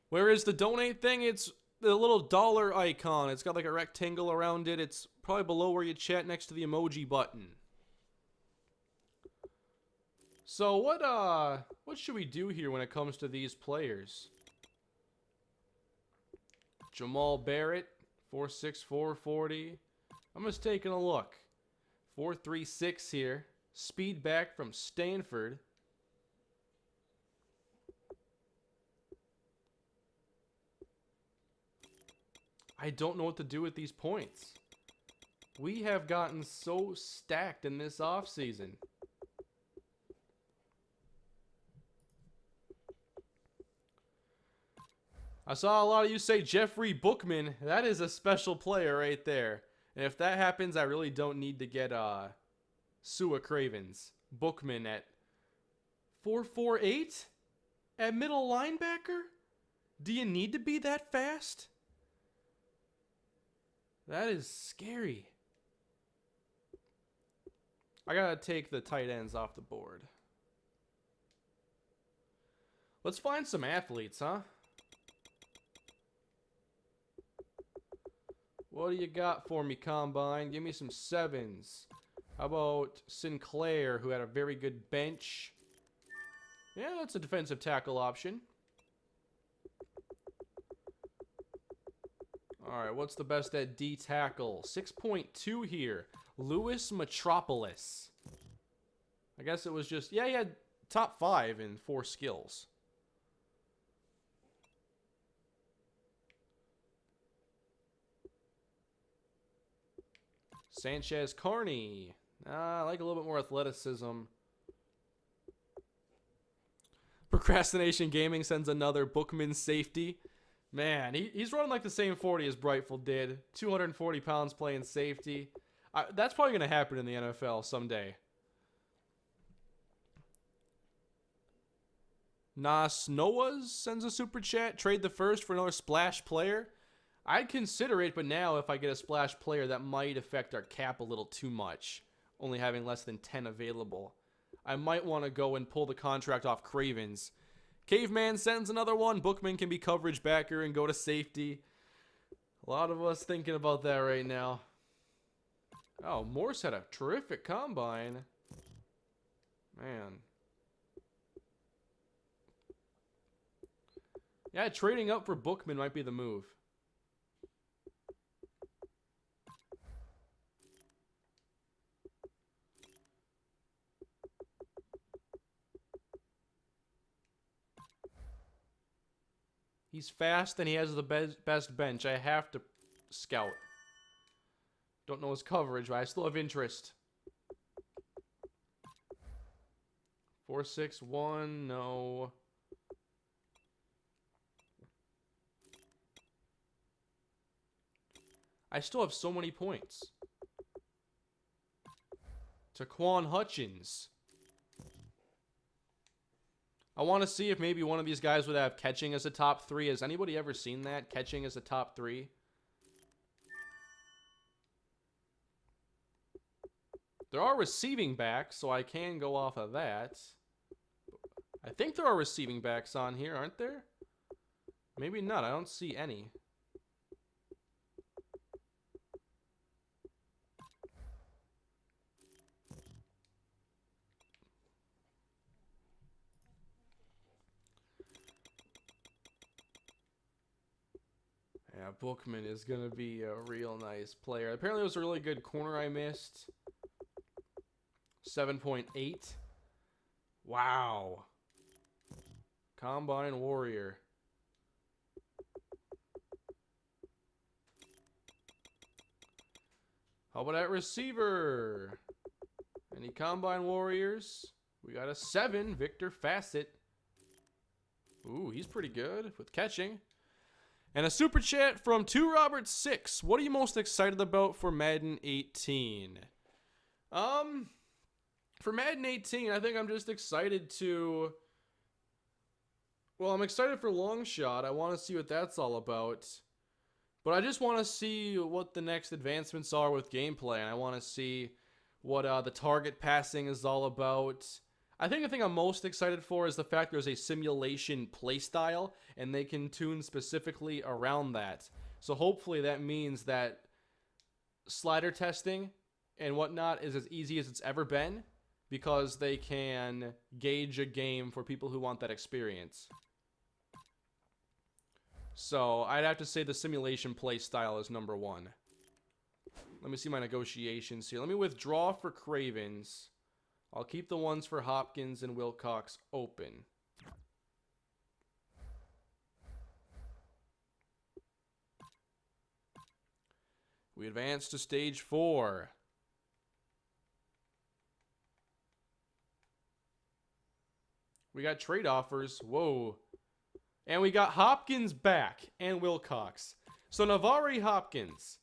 Where is the donate thing? It's the little dollar icon. It's got like a rectangle around it. It's probably below where you chat next to the emoji button. So what should we do here when it comes to these players? Jamal Barrett, 4'6", 440. I'm just taking a look. 4.36 here. Speed back from Stanford. I don't know what to do with these points. We have gotten so stacked in this offseason. I saw a lot of you say Jeffrey Bookman. That is a special player right there. And if that happens, I really don't need to get Sua Cravens. Bookman at 4.48 at middle linebacker? Do you need to be that fast? That is scary. I gotta take the tight ends off the board. Let's find some athletes, huh? What do you got for me, Combine? Give me some sevens. How about Sinclair, who had a very good bench? Yeah, that's a defensive tackle option. Alright, what's the best at D tackle? 6.2 here. Louis Metropolis. I guess it was just, yeah, he had top 5 in 4 skills. Sanchez Carney. I like a little bit more athleticism. Procrastination Gaming sends another Bookman safety. Man, he's running like the same 40 as Brightful did. 240 pounds playing safety. That's probably going to happen in the NFL someday. Nas Noahs sends a super chat. Trade the first for another splash player. I'd consider it, but now if I get a splash player, that might affect our cap a little too much. Only having less than 10 available. I might want to go and pull the contract off Cravens. Caveman sends another one. Bookman can be coverage backer and go to safety. A lot of us thinking about that right now. Oh, Morse had a terrific combine. Man. Yeah, trading up for Bookman might be the move. He's fast and he has the best bench. I have to scout. Don't know his coverage, but I still have interest. 4.61, no. I still have so many points. Taquan Hutchins. I want to see if maybe one of these guys would have catching as a top 3. Has anybody ever seen that? Catching as a top 3? There are receiving backs, so I can go off of that. I think there are receiving backs on here, aren't there? Maybe not. I don't see any. Yeah, Bookman is going to be a real nice player. Apparently it was a really good corner I missed. 7.8. Wow. Combine Warrior. How about that receiver? Any Combine Warriors? We got a 7, Victor Facet. Ooh, he's pretty good with catching. And a super chat from 2Robert6. What are you most excited about for Madden 18? For Madden 18, I think I'm just excited to... Well, I'm excited for Long Shot. I want to see what that's all about. But I just want to see what the next advancements are with gameplay. And I want to see what the target passing is all about. I think the thing I'm most excited for is the fact there's a simulation playstyle, and they can tune specifically around that. So hopefully that means that slider testing and whatnot is as easy as it's ever been, because they can gauge a game for people who want that experience. So I'd have to say the simulation playstyle is number 1. Let me see my negotiations here. Let me withdraw for Cravens. I'll keep the ones for Hopkins and Wilcox open. We advance to stage 4. We got trade offers. Whoa. And we got Hopkins back and Wilcox. So Navari Hopkins,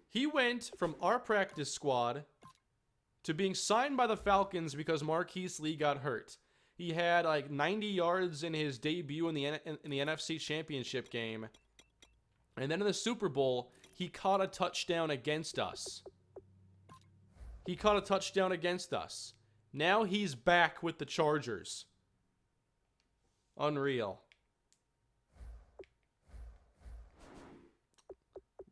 he went from our practice squad to being signed by the Falcons because Marquise Lee got hurt. He had like 90 yards in his debut in the NFC Championship game. And then in the Super Bowl, he caught a touchdown against us. Now he's back with the Chargers. Unreal.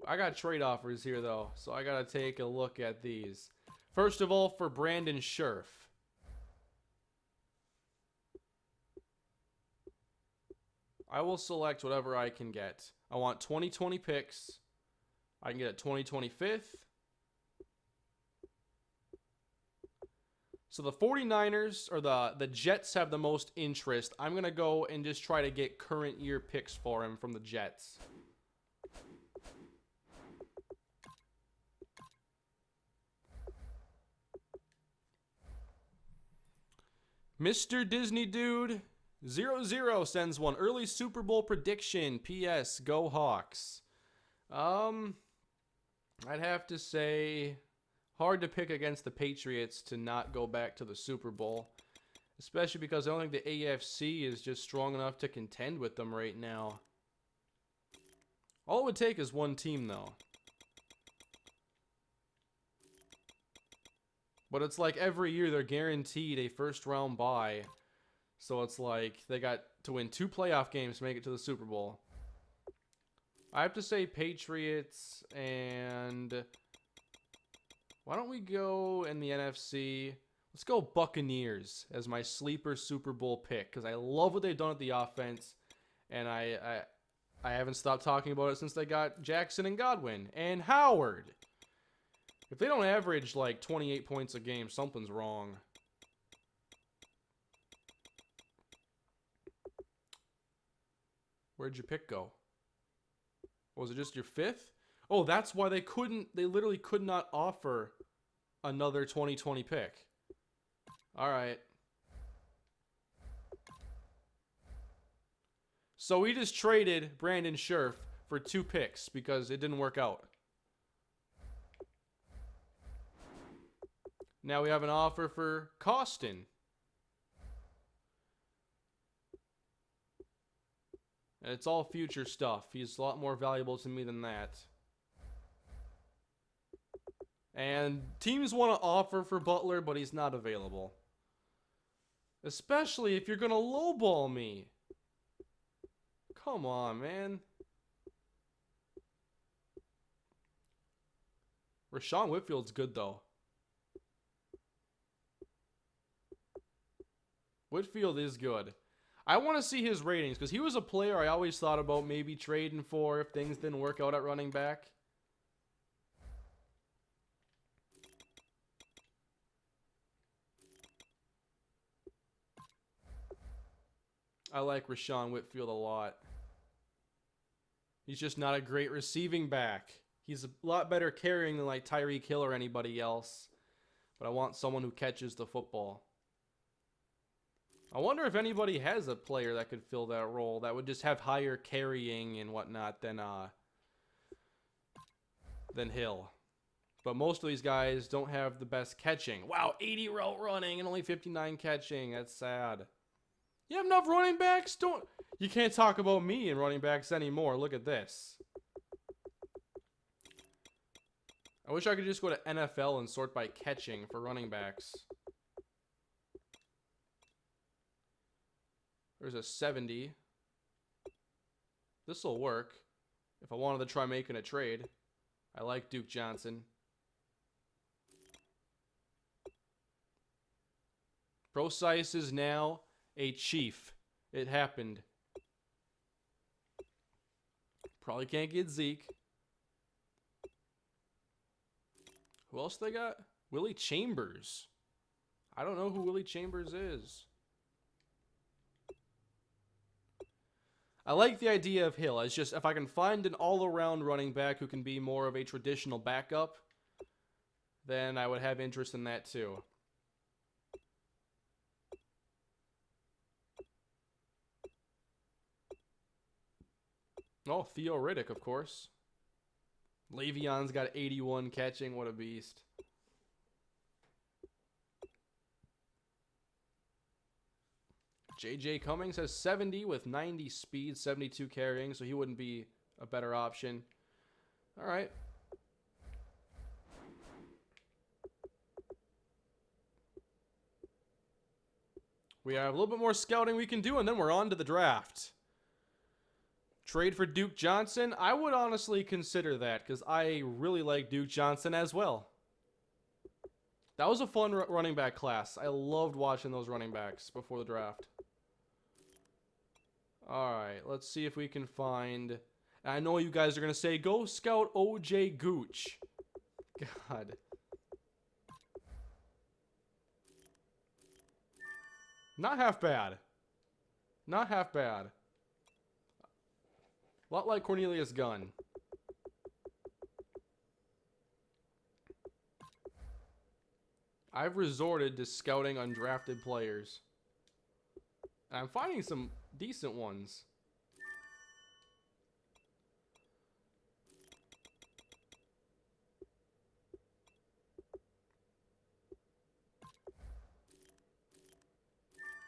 I got trade offers here, though, so I got to take a look at these. First of all, for Brandon Scherf. I will select whatever I can get. I want 2020 picks. I can get a 2025th. So the 49ers, or the Jets, have the most interest. I'm going to go and just try to get current year picks for him from the Jets. Mr. Disney Dude 00 sends one. Early Super Bowl prediction. P.S. Go Hawks. I'd have to say hard to pick against the Patriots to not go back to the Super Bowl. Especially because I don't think the AFC is just strong enough to contend with them right now. All it would take is one team, though. But it's like every year they're guaranteed a first-round bye. So it's like they got to win 2 playoff games to make it to the Super Bowl. I have to say Patriots, and why don't we go in the NFC? Let's go Buccaneers as my sleeper Super Bowl pick, because I love what they've done at the offense, and I haven't stopped talking about it since they got Jackson and Godwin and Howard. If they don't average like 28 points a game, something's wrong. Where'd your pick go? Was it just your 5th? Oh, that's why they literally could not offer another 2020 pick. All right. So we just traded Brandon Scherf for 2 picks because it didn't work out. Now we have an offer for Costin. And it's all future stuff. He's a lot more valuable to me than that. And teams want to offer for Butler, but he's not available. Especially if you're going to lowball me. Come on, man. Rashawn Whitfield's good, though. Whitfield is good. I want to see his ratings because he was a player I always thought about maybe trading for if things didn't work out at running back. I like Rashawn Whitfield a lot. He's just not a great receiving back. He's a lot better carrying than like Tyreek Hill or anybody else. But I want someone who catches the football. I wonder if anybody has a player that could fill that role that would just have higher carrying and whatnot than Hill. But most of these guys don't have the best catching. Wow, 80 route running and only 59 catching. That's sad. You have enough running backs? You can't talk about me and running backs anymore. Look at this. I wish I could just go to NFL and sort by catching for running backs. There's a 70. This will work if I wanted to try making a trade. I like Duke Johnson. Procise is now a Chief. It happened. Probably can't get Zeke. Who else they got? Willie Chambers. I don't know who Willie Chambers is. I like the idea of Hill. It's just if I can find an all-around running back who can be more of a traditional backup, then I would have interest in that too. Oh, Theo Riddick, of course. Le'Veon's got 81 catching. What a beast. J.J. Cummings has 70 with 90 speed, 72 carrying, so he wouldn't be a better option. All right. We have a little bit more scouting we can do, and then we're on to the draft. Trade for Duke Johnson? I would honestly consider that because I really like Duke Johnson as well. That was a fun running back class. I loved watching those running backs before the draft. All right, let's see if we can find... I know you guys are going to say, go scout O.J. Gooch. God. Not half bad. Not half bad. A lot like Cornelius Gunn. I've resorted to scouting undrafted players. And I'm finding some decent ones.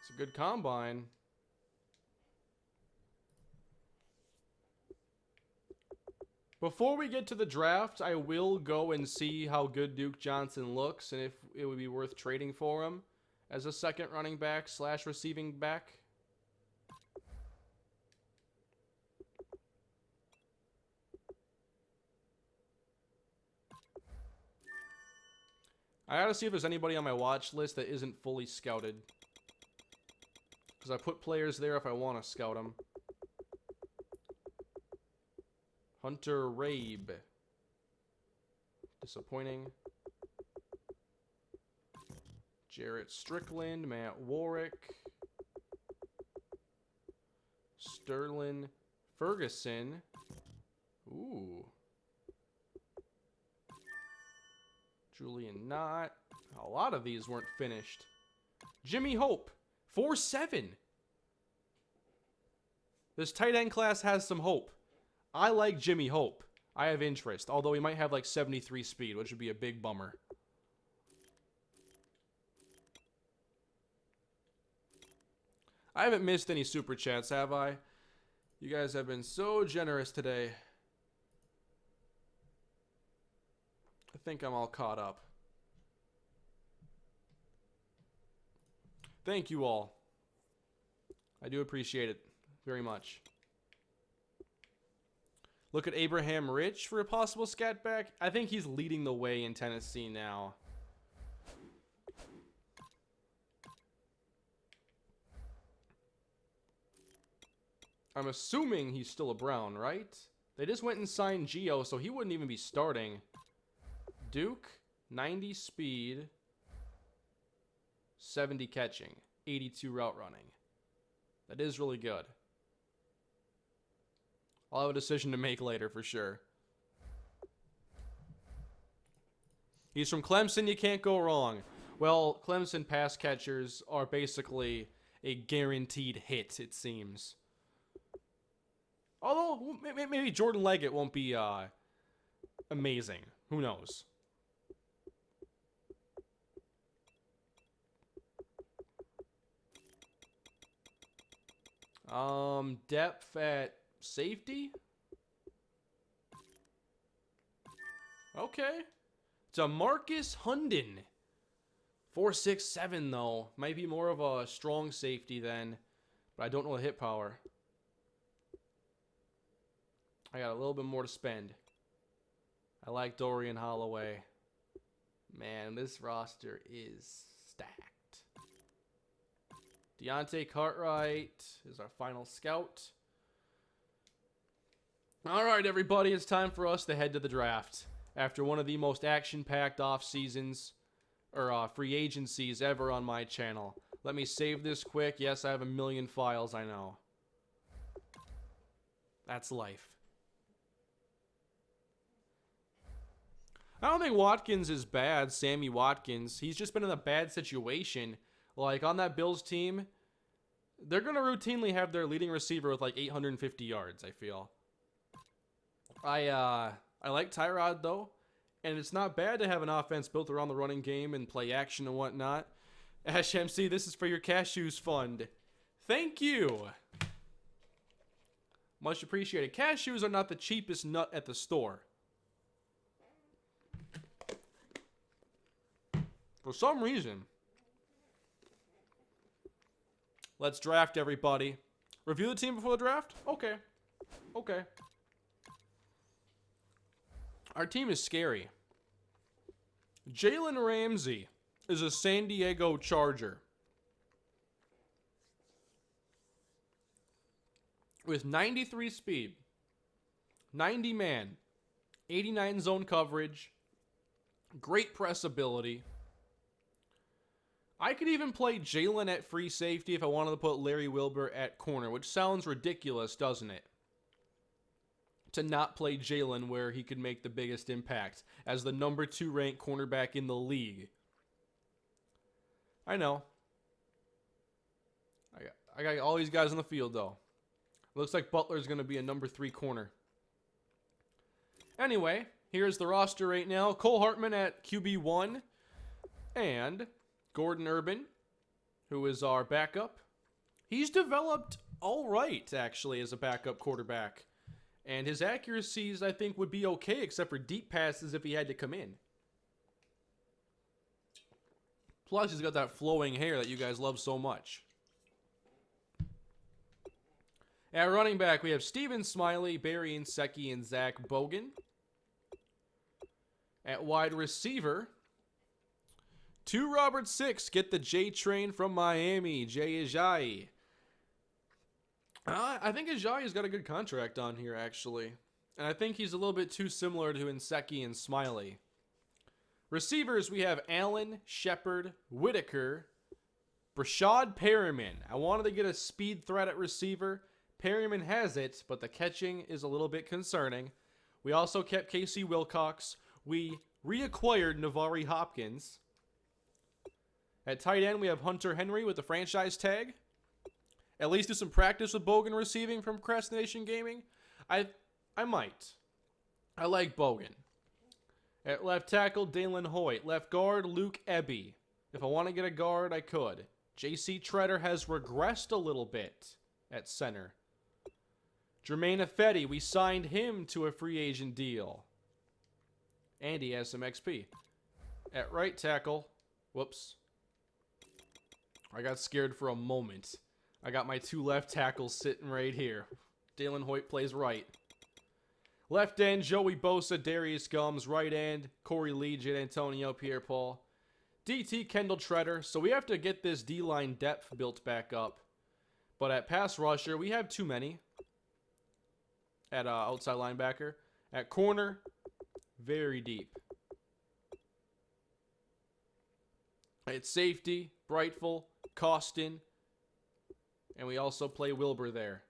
It's a good combine. Before we get to the draft, I will go and see how good Duke Johnson looks and if it would be worth trading for him as a second running back / receiving back. I gotta see if there's anybody on my watch list that isn't fully scouted. Because I put players there if I want to scout them. Hunter Rabe. Disappointing. Jarrett Strickland, Matt Warwick. Sterling Ferguson. Ooh. Julian Knott. A lot of these weren't finished. Jimmy Hope. 4.7. This tight end class has some hope. I like Jimmy Hope. I have interest, although he might have like 73 speed, which would be a big bummer. I haven't missed any super chats, have I? You guys have been so generous today. I think I'm all caught up. Thank you all. I do appreciate it very much. Look at Abraham Rich for a possible scat back. I think he's leading the way in Tennessee now. I'm assuming he's still a Brown, right? They just went and signed Gio, so he wouldn't even be starting. Duke, 90 speed, 70 catching, 82 route running. That is really good. I'll have a decision to make later for sure. He's from Clemson, you can't go wrong. Well, Clemson pass catchers are basically a guaranteed hit, it seems. Although, maybe Jordan Leggett won't be amazing. Who knows? Depth at safety? Okay. It's a Marcus Hunden. 4.67 though. Might be more of a strong safety then. But I don't know the hit power. I got a little bit more to spend. I like Dorian Holloway. Man, this roster is stacked. Deontay Cartwright is our final scout. All right, everybody, it's time for us to head to the draft. After one of the most action-packed off seasons, or free agencies ever on my channel. Let me save this quick. Yes, I have a million files, I know. That's life. I don't think Watkins is bad, Sammy Watkins. He's just been in a bad situation. Like, on that Bills team, they're going to routinely have their leading receiver with, like, 850 yards, I feel. I like Tyrod, though. And it's not bad to have an offense built around the running game and play action and whatnot. Ash MC, this is for your cashews fund. Thank you. Much appreciated. Cashews are not the cheapest nut at the store. For some reason. Let's draft, everybody. Review the team before the draft? Okay. Okay. Our team is scary. Jalen Ramsey is a San Diego Charger. With 93 speed, 90 man, 89 zone coverage, great press ability. I could even play Jalen at free safety if I wanted to put Larry Wilbur at corner, which sounds ridiculous, doesn't it? To not play Jalen where he could make the biggest impact as the number 2 ranked cornerback in the league. I know. I got all these guys on the field, though. Looks like Butler's going to be a number 3 corner. Anyway, here's the roster right now. Cole Hartman at QB1. And Gordon Urban, who is our backup. He's developed all right, actually, as a backup quarterback. And his accuracies, I think, would be okay, except for deep passes if he had to come in. Plus, he's got that flowing hair that you guys love so much. At running back, we have Steven Smiley, Barry Insecki, and Zach Bogan. At wide receiver, 2 Robert 6, get the J train from Miami, Jay Ajayi. I think Ajayi's got a good contract on here, actually. And I think he's a little bit too similar to Insecki and Smiley. Receivers, we have Allen, Shepard, Whitaker, Brashad Perriman. I wanted to get a speed threat at receiver. Perriman has it, but the catching is a little bit concerning. We also kept Casey Wilcox. We reacquired Navari Hopkins. At tight end, we have Hunter Henry with the franchise tag. At least do some practice with Bogan receiving from Procrastination Gaming. I might. I like Bogan. At left tackle, Dalen Hoyt. Left guard, Luke Ebby. If I want to get a guard, I could. J.C. Treader has regressed a little bit at center. Jermaine Ifedi, we signed him to a free agent deal. And he has some XP. At right tackle, whoops. I got scared for a moment. I got my 2 left tackles sitting right here. Dalen Hoyt plays right. Left end, Joey Bosa, Darius Gums. Right end, Corey Legion, Antonio Pierre-Paul. DT, Kendall Treader. So we have to get this D-line depth built back up. But at pass rusher, we have too many. At outside linebacker. At corner, very deep. At safety, Brightful, Costin. And we also play Wilbur there.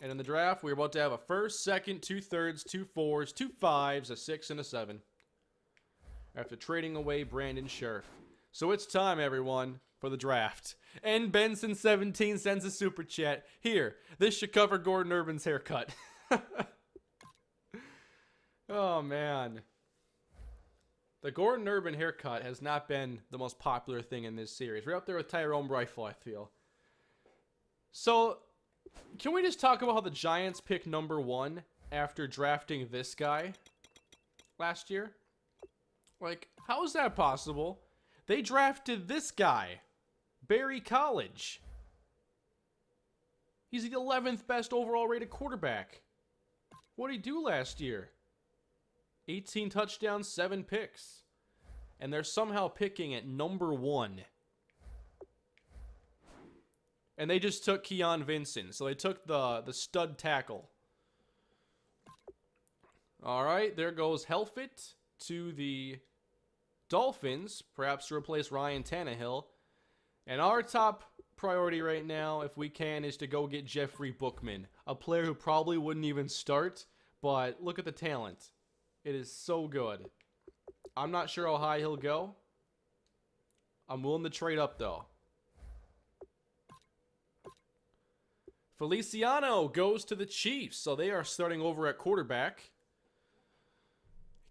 And in the draft, we're about to have a first, second, 2 thirds, 2 fours, 2 fives, a 6, and a 7. After trading away Brandon Scherf. So it's time, everyone, for the draft. And Benson17 sends a super chat. Here, this should cover Gordon Urban's haircut. Oh, man. The Gordon Urban haircut has not been the most popular thing in this series. We're up there with Tyrone Brightful, I feel. So, can we just talk about how the Giants picked number 1 after drafting this guy last year? Like, how is that possible? They drafted this guy, Barry College. He's the 11th best overall rated quarterback. What did he do last year? 18 touchdowns, 7 picks. And they're somehow picking at number 1. And they just took Keon Vincent. So they took the stud tackle. All right, there goes Helfit to the Dolphins, perhaps to replace Ryan Tannehill. And our top priority right now, if we can, is to go get Jeffrey Bookman, a player who probably wouldn't even start, but look at the talent. It is so good. I'm not sure how high he'll go. I'm willing to trade up, though. Feliciano goes to the Chiefs, so they are starting over at quarterback.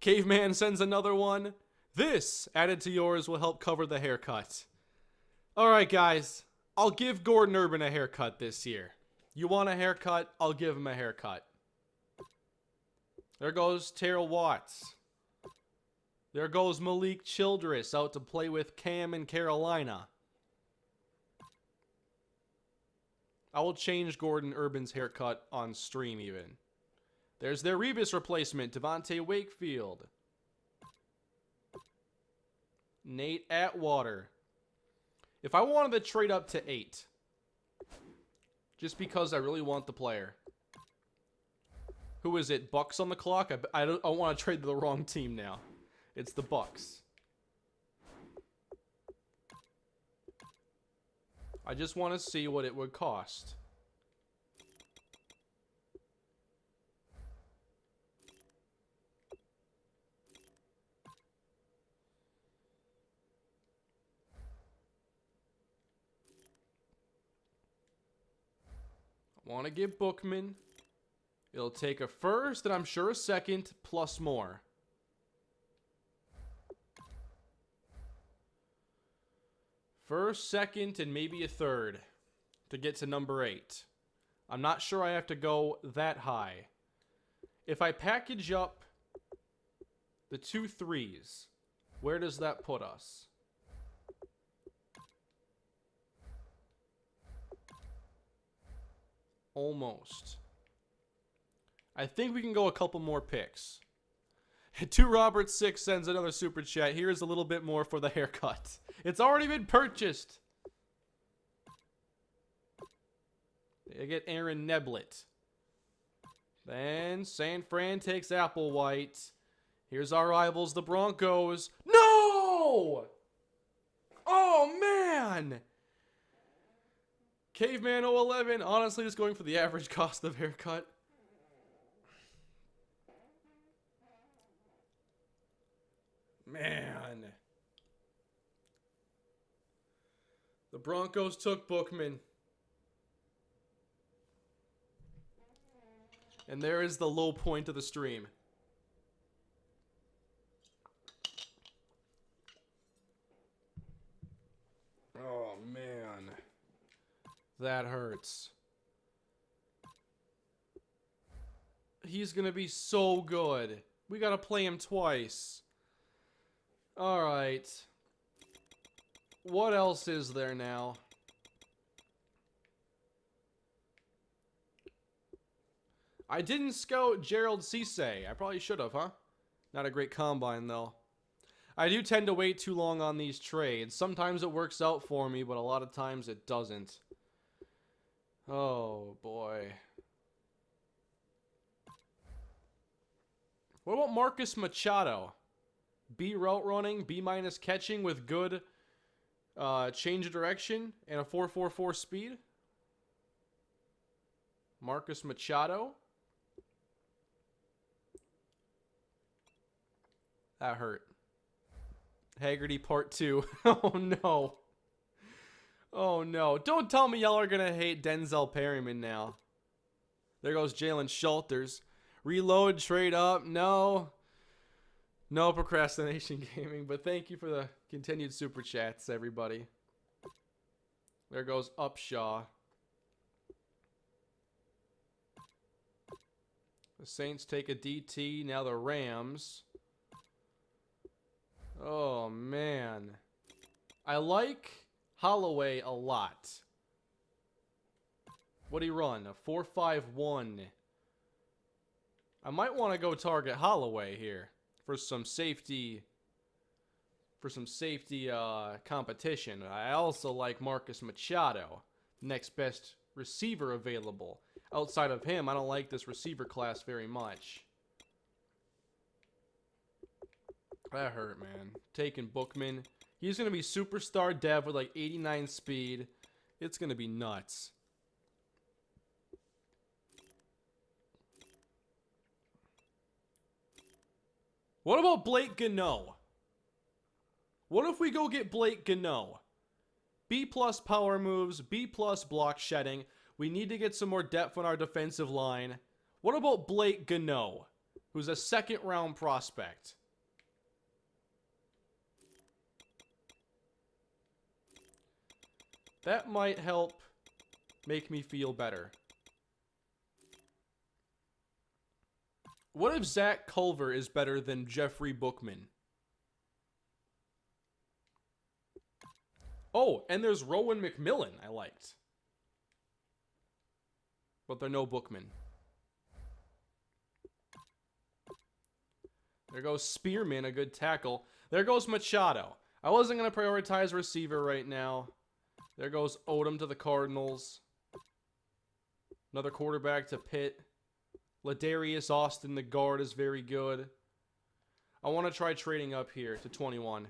Caveman sends another one. This, added to yours, will help cover the haircut. All right, guys. I'll give Gordon Urban a haircut this year. You want a haircut? I'll give him a haircut. There goes Terrell Watts. There goes Malik Childress out to play with Cam in Carolina. I will change Gordon Urban's haircut on stream even. There's their Rebus replacement, Devontae Wakefield. Nate Atwater. If I wanted to trade up to 8, just because I really want the player. Who is it? Bucks on the clock? I don't want to trade to the wrong team now. It's the Bucks. I just want to see what it would cost. I want to give Bookman. It'll take a first and I'm sure a second plus more. First, second, and maybe a third to get to number 8. I'm not sure I have to go that high. If I package up the 2 3s, where does that put us? Almost. I think we can go a couple more picks. 2 Robert 6 sends another super chat. Here's a little bit more for the haircut. It's already been purchased. They get Aaron Neblett. Then San Fran takes Applewhite. Here's our rivals, the Broncos. No! Oh, man! Caveman 011, honestly, just going for the average cost of haircut. Man. The Broncos took Bookman. And there is the low point of the stream. Oh, man. That hurts. He's going to be so good. We got to play him twice. All right. What else is there now? I didn't scout Gerald Cisse. I probably should have, huh? Not a great combine, though. I do tend to wait too long on these trades. Sometimes it works out for me, but a lot of times it doesn't. Oh, boy. What about Marcus Machado? B route running, B minus catching with good change of direction and a 4.44 speed. Marcus Machado. That hurt. Haggerty Part 2. Oh, no. Oh, no. Don't tell me y'all are going to hate Denzel Perryman now. There goes Jalen Schulters. Reload, trade up. No. No procrastination gaming, but thank you for the continued super chats, everybody. There goes Upshaw. The Saints take a DT. Now the Rams. Oh, man. I like Holloway a lot. What'd he run? A 4.51. I might want to go target Holloway here for some safety. Competition. I also like Marcus Machado, next best receiver available. Outside of him, I don't like this receiver class very much. That hurt, man. Taking Bookman. He's going to be superstar dev with like 89 speed. It's going to be nuts. What about Blake Gano? What if we go get Blake Gano? B+ power moves, B+ block shedding. We need to get some more depth on our defensive line. What about Blake Gano, who's a second-round prospect? That might help make me feel better. What if Zach Culver is better than Jeffrey Bookman? Oh, and there's Rowan McMillan I liked. But there's no Bookman. There goes Spearman, a good tackle. There goes Machado. I wasn't going to prioritize receiver right now. There goes Odom to the Cardinals. Another quarterback to Pitt. Ladarius Austin, the guard, is very good. I want to try trading up here to 21.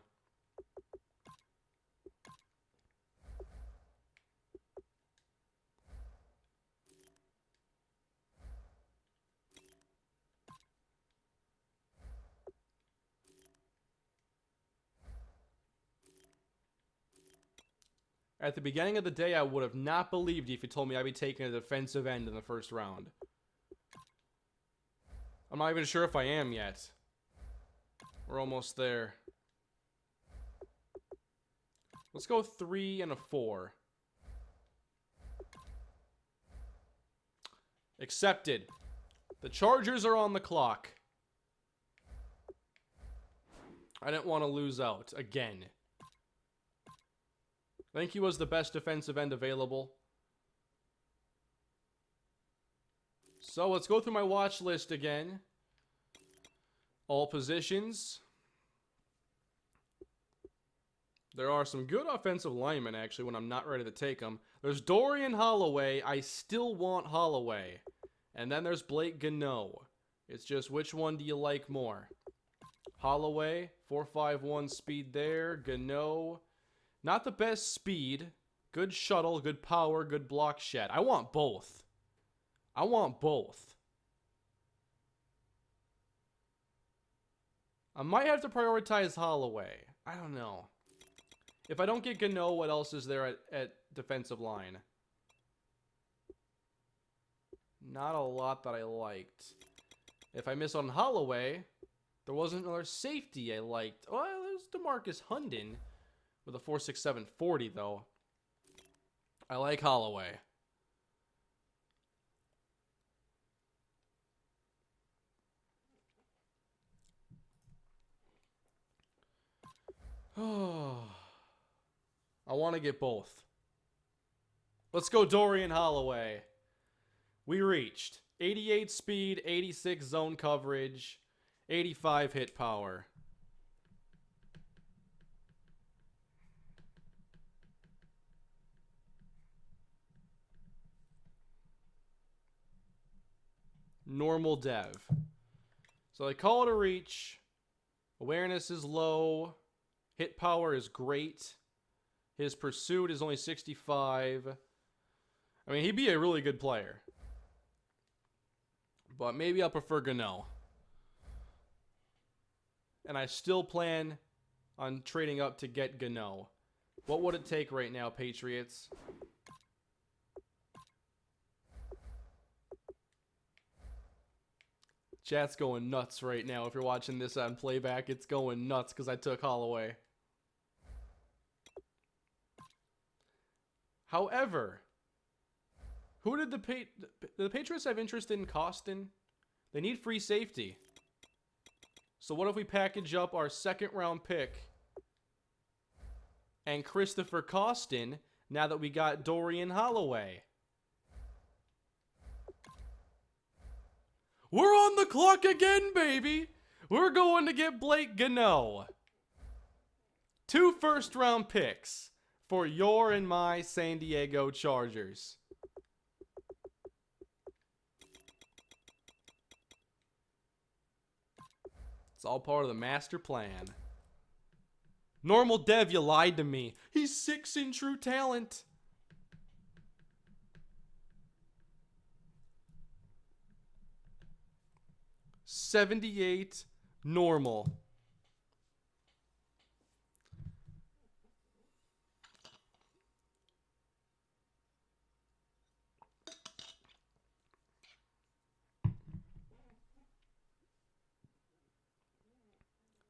At the beginning of the day, I would have not believed you if you told me I'd be taking a defensive end in the first round. I'm not even sure if I am yet. We're almost there. Let's go 3 and a 4. Accepted. The Chargers are on the clock. I didn't want to lose out again. I think he was the best defensive end available. So let's go through my watch list again. All positions. There are some good offensive linemen, actually, when I'm not ready to take them. There's Dorian Holloway. I still want Holloway. And then there's Blake Gano. It's just which one do you like more? Holloway, 4.51 speed there. Gano, not the best speed. Good shuttle, good power, good block shed. I want both. I want both. I might have to prioritize Holloway. I don't know. If I don't get Gano, what else is there at defensive line? Not a lot that I liked. If I miss on Holloway, there wasn't another safety I liked. Well, there's DeMarcus Hunden with a 4.67 40 though. I like Holloway. Oh, I want to get both. Let's go Dorian Holloway. We reached 88 speed, 86 zone coverage, 85 hit power. Normal dev. So they call it a reach. Awareness is low. Hit power is great. His pursuit is only 65. I mean, he'd be a really good player. But maybe I'll prefer Gano. And I still plan on trading up to get Gano. What would it take right now, Patriots? Chat's going nuts right now. If you're watching this on playback, it's going nuts because I took Holloway. However, who did the Patriots have interest in Costin? They need free safety. So what if we package up our second round pick and Christopher Costin now that we got Dorian Holloway? We're on the clock again, baby. We're going to get Blake Gano. 2 first-round picks for your and my San Diego Chargers. It's all part of the master plan. Normal dev, you lied to me. He's 6 in true talent. $78 normal.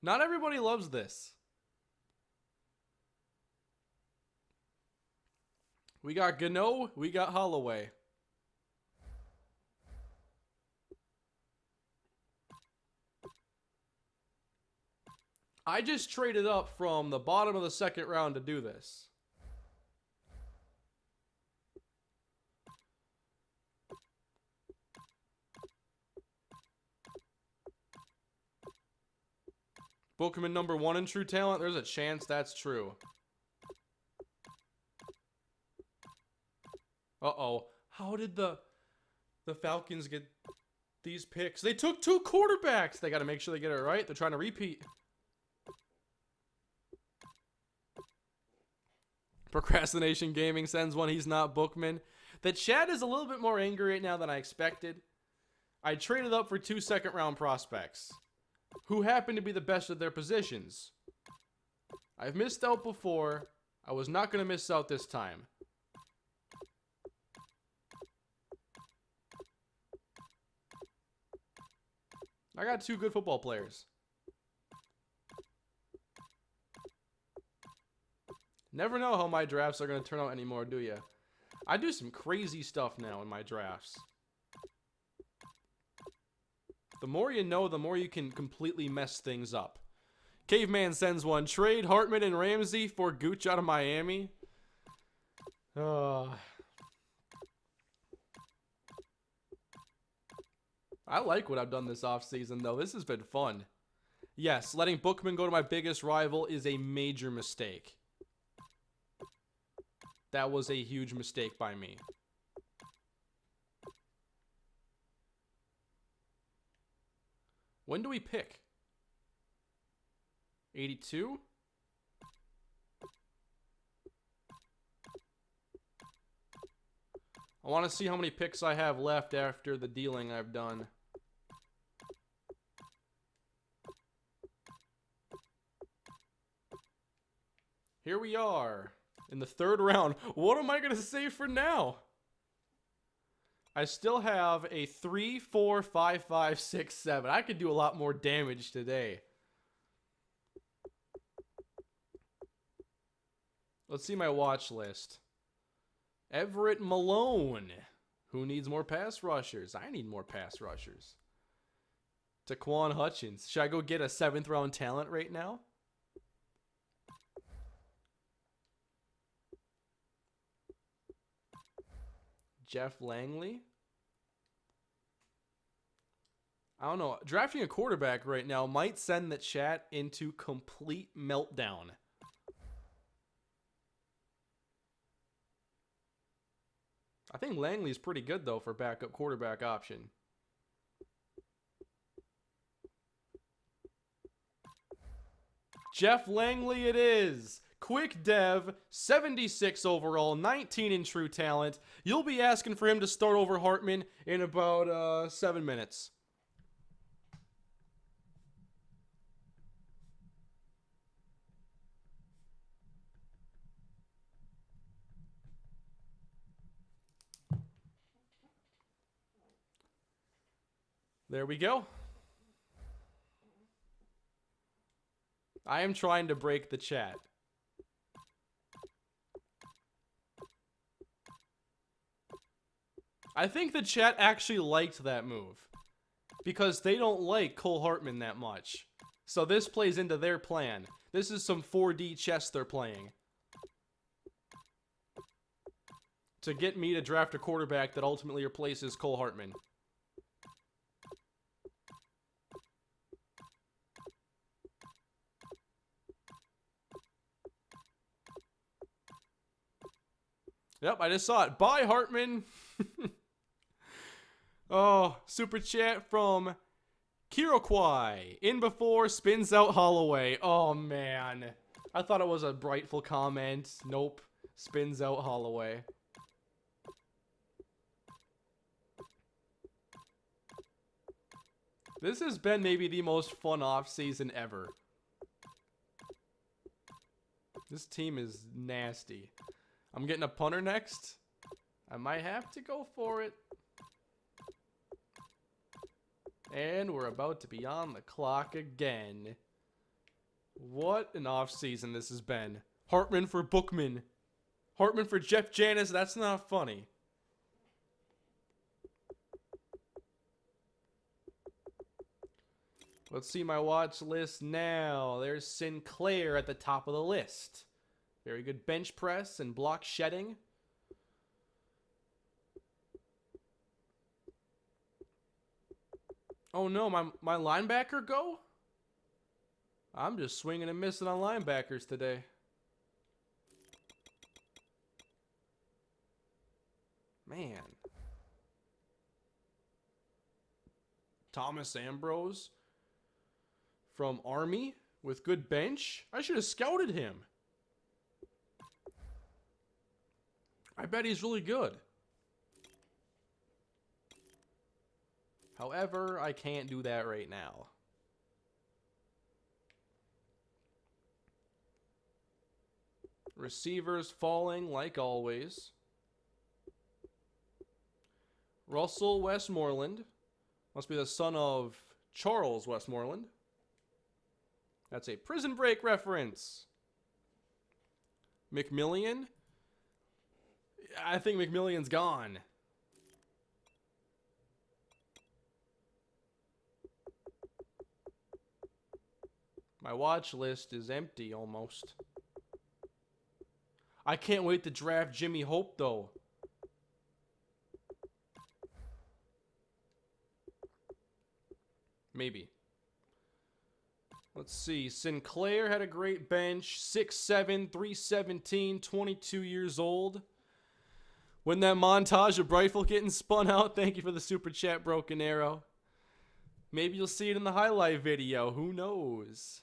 Not everybody loves this. We got Gano, we got Holloway. I just traded up from the bottom of the second round to do this. Bookman number 1 in true talent. There's a chance that's true. Uh-oh. How did the Falcons get these picks? They took 2 quarterbacks. They got to make sure they get it right. They're trying to repeat. Procrastination Gaming sends one. He's not Bookman. The chat is a little bit more angry right now than I expected. I traded up for 2 second-round prospects who happen to be the best of their positions. I've missed out before. I was not going to miss out this time. I got 2 good football players. Never know how my drafts are going to turn out anymore, do you? I do some crazy stuff now in my drafts. The more you know, the more you can completely mess things up. Caveman sends one. Trade Hartman and Ramsey for Gooch out of Miami. I like what I've done this offseason, though. This has been fun. Yes, letting Bookman go to my biggest rival is a major mistake. That was a huge mistake by me. When do we pick? 82? I want to see how many picks I have left after the dealing I've done. Here we are in the 3rd round. What am I going to say for now? I still have a 3, 4, 5, 5, 6, 7. I could do a lot more damage today. Let's see my watch list. Everett Malone. Who needs more pass rushers? I need more pass rushers. Taquan Hutchins. Should I go get a 7th round talent right now? Jeff Langley. I don't know. Drafting a quarterback right now might send the chat into complete meltdown. I think Langley's pretty good, though, for backup quarterback option. Jeff Langley it is. Quick dev, 76 overall, 19 in true talent. You'll be asking for him to start over Hartman in about 7 minutes. There we go. I am trying to break the chat. I think the chat actually liked that move because they don't like Cole Hartman that much. So this plays into their plan. This is some 4D chess they're playing to get me to draft a quarterback that ultimately replaces Cole Hartman. Yep, I just saw it. Bye, Hartman. Oh, super chat from Kiroquai. In before, spins out Holloway. Oh, man. I thought it was a brightful comment. Nope. Spins out Holloway. This has been maybe the most fun offseason ever. This team is nasty. I'm getting a punter next. I might have to go for it. And we're about to be on the clock again. What an offseason this has been. Hartman for Bookman. Hartman for Jeff Janis. That's not funny. Let's see my watch list now. There's Sinclair at the top of the list. Very good bench press and block shedding. Oh no, my linebacker go? I'm just swinging and missing on linebackers today. Man. Thomas Ambrose from Army with good bench. I should have scouted him. I bet he's really good. However, I can't do that right now. Receivers falling like always. Russell Westmoreland. Must be the son of Charles Westmoreland. That's a Prison Break reference. McMillian. I think McMillian's gone. My watch list is empty almost. I can't wait to draft Jimmy Hope though. Maybe. Let's see. Sinclair had a great bench. 6'7", 317, 22 years old. When that montage of Brightful getting spun out, thank you for the super chat, Broken Arrow. Maybe you'll see it in the highlight video. Who knows?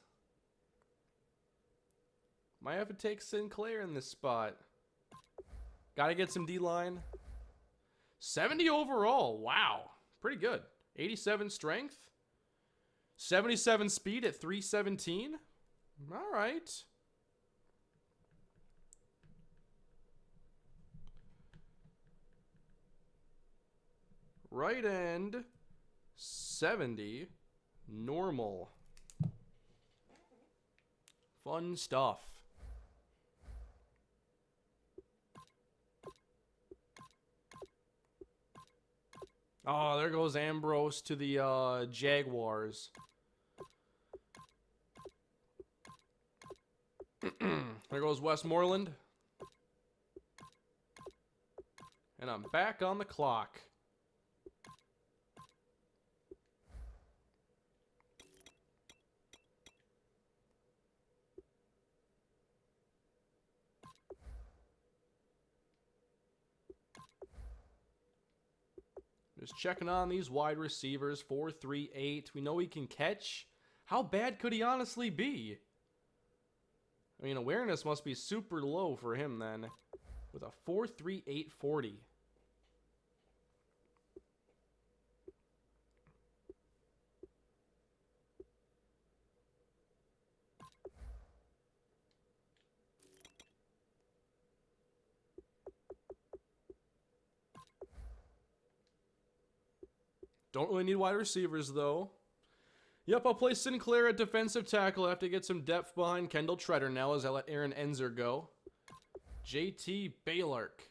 Might have to take Sinclair in this spot. Gotta get some D-line. 70 overall. Wow. Pretty good. 87 strength. 77 speed at 317. All right. Right end. 70. Normal. Fun stuff. Oh, there goes Ambrose to the Jaguars. There goes Westmoreland. And I'm back on the clock. Just checking on these wide receivers. 4.38. We know he can catch. How bad could he honestly be? I mean, awareness must be super low for him then. With a 4.38 40. Don't really need wide receivers, though. Yep, I'll play Sinclair at defensive tackle. I have to get some depth behind Kendall Treader now as I let Aaron Enzer go. JT Baylark.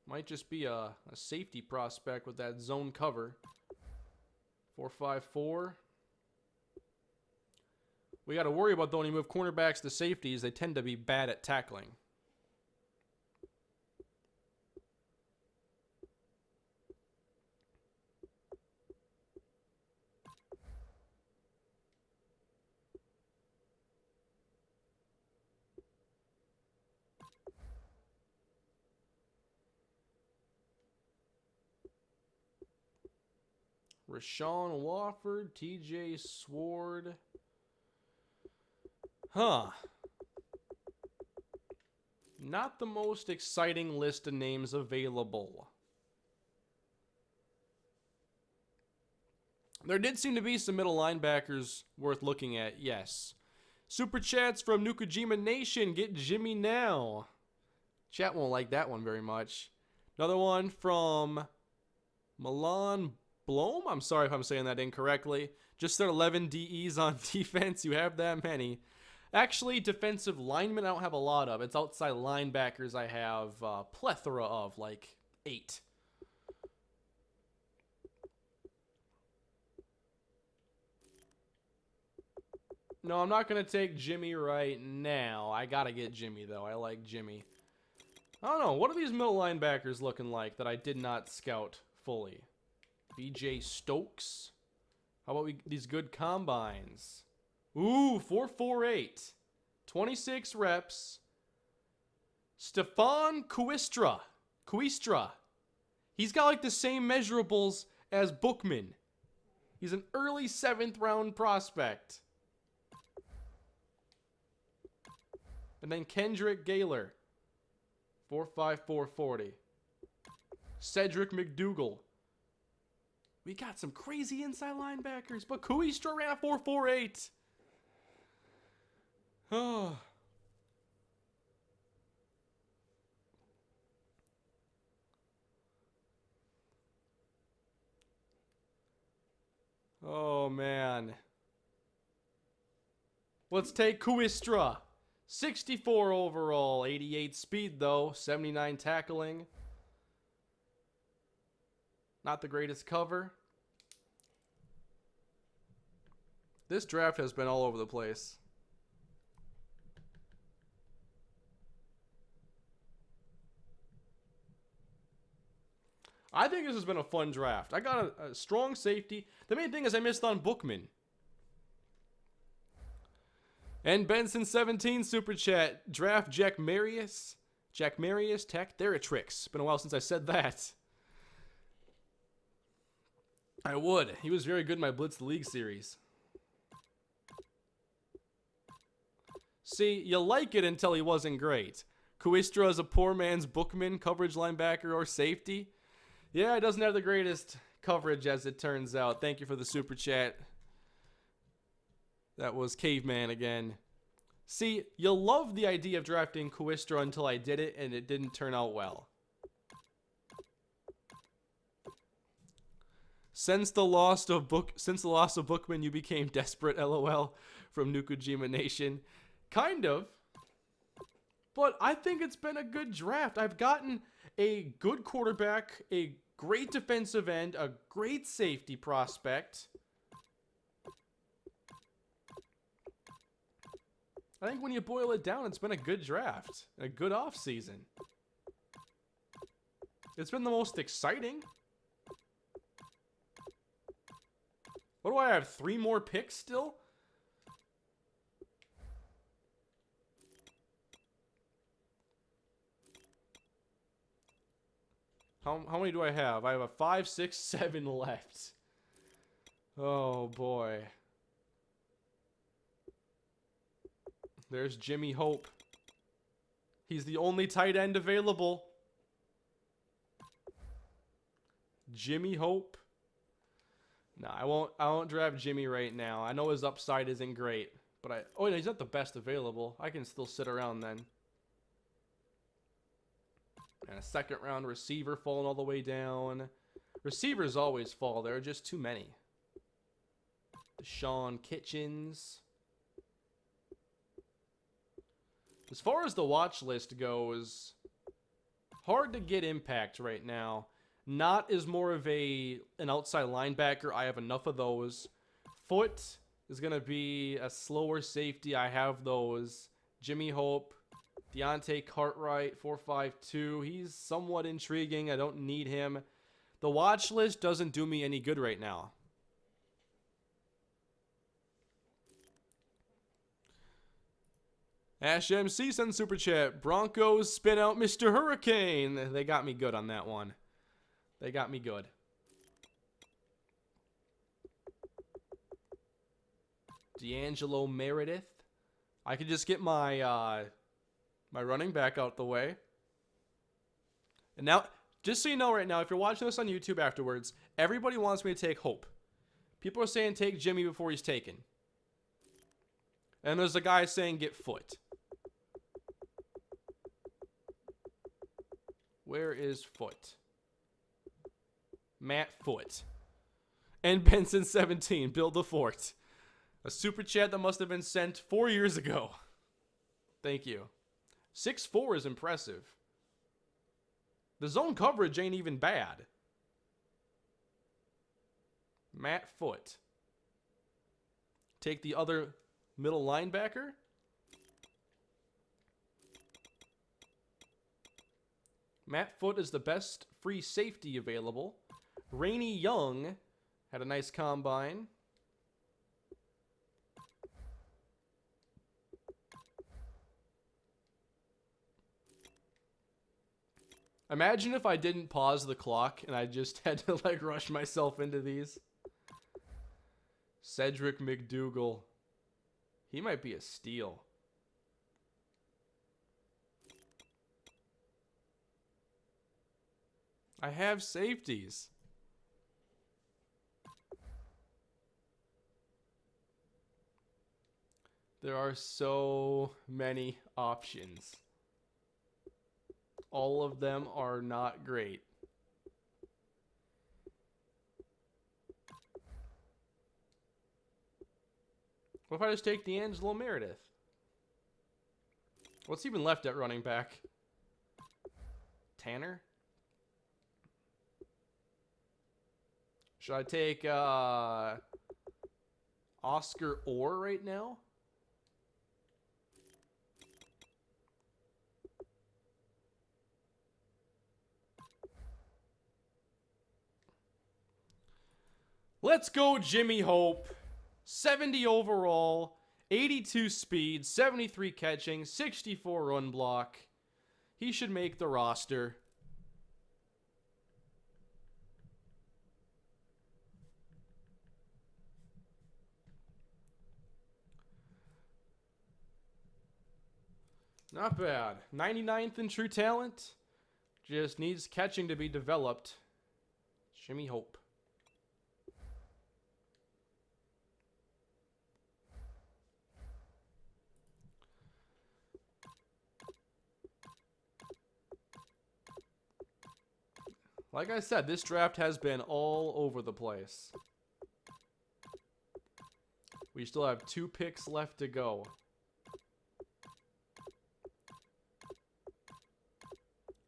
Might just be a safety prospect with that zone cover. 4.54. We got to worry about, though, when you move cornerbacks to safeties, they tend to be bad at tackling. Rashawn Wofford, TJ Sword. Huh. Not the most exciting list of names available. There did seem to be some middle linebackers worth looking at, yes. Super chats from Nukajima Nation. Get Jimmy now. Chat won't like that one very much. Another one from Milan Blom. I'm sorry if I'm saying that incorrectly. Just said 11 DEs on defense. You have that many. Actually, defensive linemen I don't have a lot of. It's outside linebackers I have a plethora of, like 8. No, I'm not going to take Jimmy right now. I got to get Jimmy, though. I like Jimmy. I don't know. What are these middle linebackers looking like that I did not scout fully? BJ Stokes. How about these good combines? Ooh, 4.48. 26 reps. Stefan Kuistra. He's got like the same measurables as Bookman. He's an early 7th round prospect. And then Kendrick Gaylor. 4.54 40. Cedric McDougal. We got some crazy inside linebackers, but Kuistra ran a 4.48. Oh. Oh, man. Let's take Kuistra. 64 overall, 88 speed, though. 79 tackling. Not the greatest cover. This draft has been all over the place. I think this has been a fun draft. I got a strong safety. The main thing is I missed on Bookman. And Benson17 Super Chat. Draft Jack Marius. Jack Marius Tech Theratrix. Been a while since I said that. I would. He was very good in my Blitz the League series. See, you like it until he wasn't great. Kuistra is a poor man's Bookman, coverage linebacker, or safety. Yeah, he doesn't have the greatest coverage as it turns out. Thank you for the Super Chat. That was Caveman again. See, you'll love the idea of drafting Kuistra until I did it, and it didn't turn out well. Since the loss of Bookman, you became desperate, LOL, from Nukujima Nation. Kind of. But I think it's been a good draft. I've gotten a good quarterback, a great defensive end, a great safety prospect. I think when you boil it down, it's been a good draft. A good offseason. It's been the most exciting. What do I have? 3 more picks still? How many do I have? I have a 5, 6, 7 left. Oh boy. There's Jimmy Hope. He's the only tight end available. Jimmy Hope. No, I won't draft Jimmy right now. I know his upside isn't great, but oh, he's not the best available. I can still sit around then. And a second round receiver falling all the way down. Receivers always fall. There are just too many. Deshaun Kitchens. As far as the watch list goes, hard to get impact right now. Not as more of an outside linebacker. I have enough of those. Foot is going to be a slower safety. I have those. Jimmy Hope. Deontay Cartwright, 4.52. He's somewhat intriguing. I don't need him. The watch list doesn't do me any good right now. Ash MC sends super chat. Broncos spin out MrHurriicane. They got me good on that one. They got me good. D'Angelo Meredith. I could just get my my running back out the way. And now, just so you know right now, if you're watching this on YouTube afterwards, everybody wants me to take Hope. People are saying take Jimmy before he's taken. And there's a guy saying get Foot. Where is Foot? Matt Foot. And Benson 17, build the fort. A super chat that must have been sent 4 years ago. Thank you. 6'4" is impressive. The zone coverage ain't even bad. Matt Foot. Take the other middle linebacker. Matt Foot is the best free safety available. Rainey Young had a nice combine. Imagine if I didn't pause the clock and I just had to like rush myself into these. Cedric McDougal. He might be a steal. I have safeties. There are so many options. All of them are not great. What if I just take D'Angelo Meredith? What's even left at running back? Tanner? Should I take Oscar Orr right now? Let's go Jimmy Hope. 70 overall, 82 speed, 73 catching, 64 run block. He should make the roster. Not bad. 99th in true talent. Just needs catching to be developed. Jimmy Hope. Like I said, this draft has been all over the place. We still have 2 picks left to go.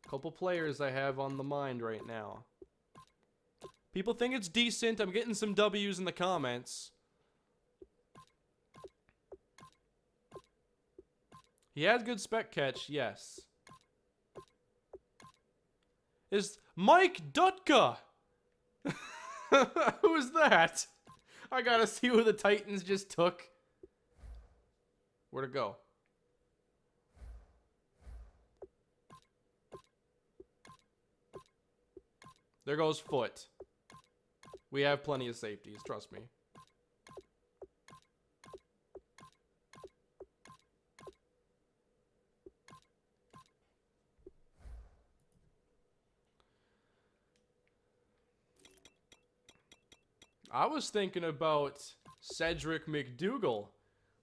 Couple players I have on the mind right now. People think it's decent. I'm getting some W's in the comments. He has good spec catch, yes. Is Mike Dutka? Who is that? I gotta see who the Titans just took. Where'd it go? There goes foot. We have plenty of safeties, trust me. I was thinking about Cedric McDougal,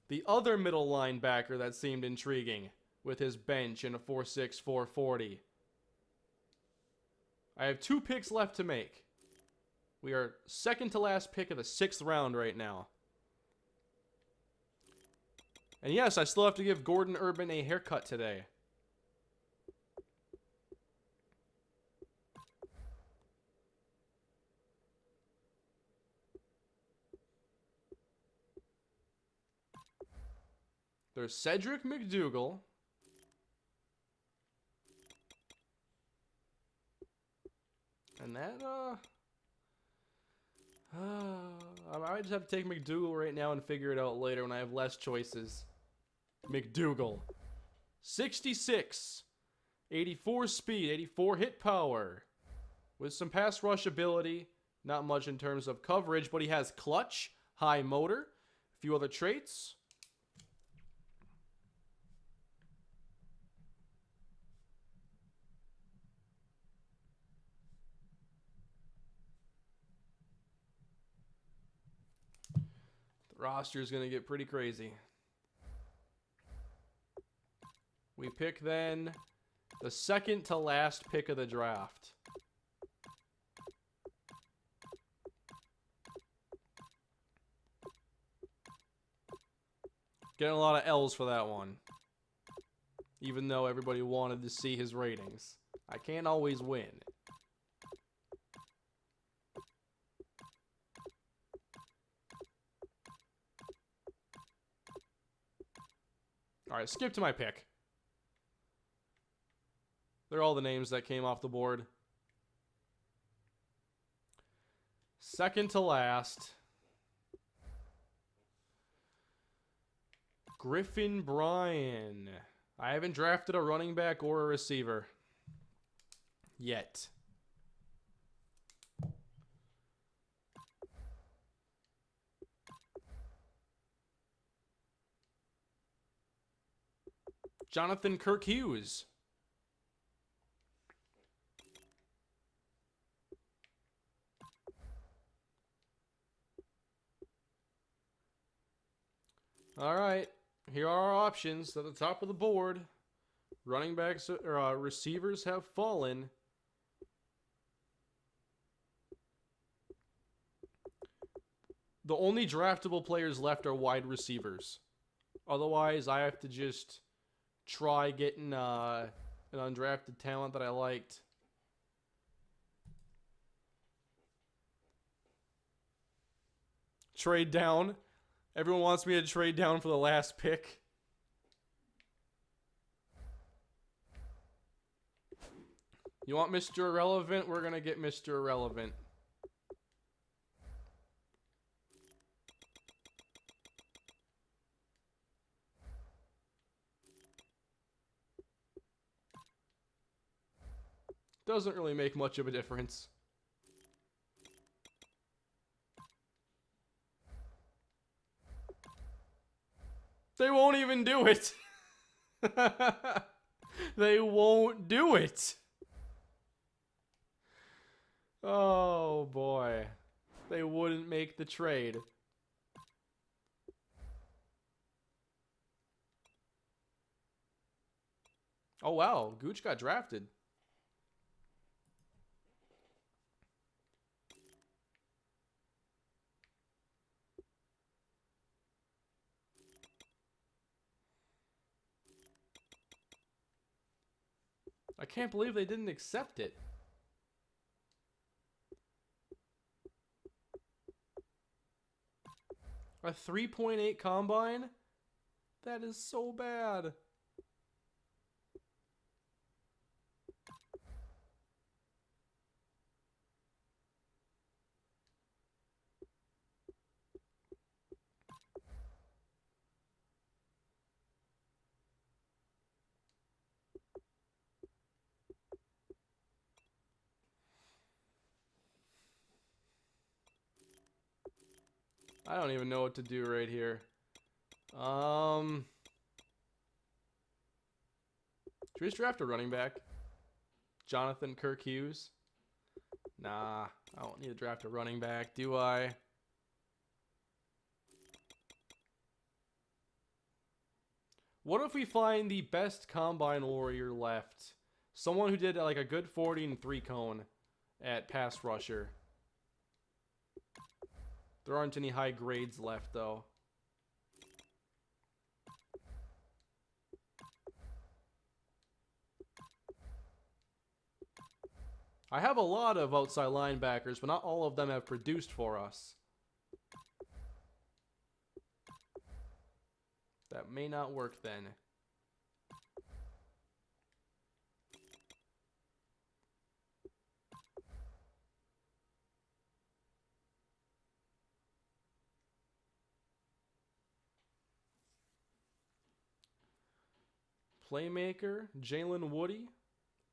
the other middle linebacker that seemed intriguing with his bench in a 4.6, 4.40. I have 2 picks left to make. We are second to last pick of the 6th round right now. And yes, I still have to give Gordon Urban a haircut today. There's Cedric McDougal. And that, I might just have to take McDougal right now and figure it out later when I have less choices. McDougal. 66. 84 speed, 84 hit power. With some pass rush ability. Not much in terms of coverage, but he has clutch, high motor, a few other traits. The roster is going to get pretty crazy. We pick then the second to last pick of the draft. Getting a lot of L's for that one. Even though everybody wanted to see his ratings. I can't always win. Alright, skip to my pick. They're all the names that came off the board. Second to last. Griffin Bryan. I haven't drafted a running back or a receiver. Yet. Jonathan Kirk Hughes. All right. Here are our options at the top of the board. Running backs or receivers have fallen. The only draftable players left are wide receivers. Otherwise, I have to just try getting an undrafted talent that I liked. Trade down. Everyone wants me to trade down for the last pick. You want Mr. Irrelevant? We're going to get Mr. Irrelevant. Doesn't really make much of a difference. They won't even do it. They won't do it. Oh, boy. They wouldn't make the trade. Oh, wow. Gooch got drafted. I can't believe they didn't accept it. A 3.8 combine? That is so bad. I don't even know what to do right here. Should we just draft a running back? Jonathan Kirk Hughes? Nah, I don't need to draft a running back, do I? What if we find the best combine warrior left? Someone who did like a good 40 and 3 cone at pass rusher. There aren't any high grades left though. I have a lot of outside linebackers, but not all of them have produced for us. That may not work then. Playmaker, Jalen Woody.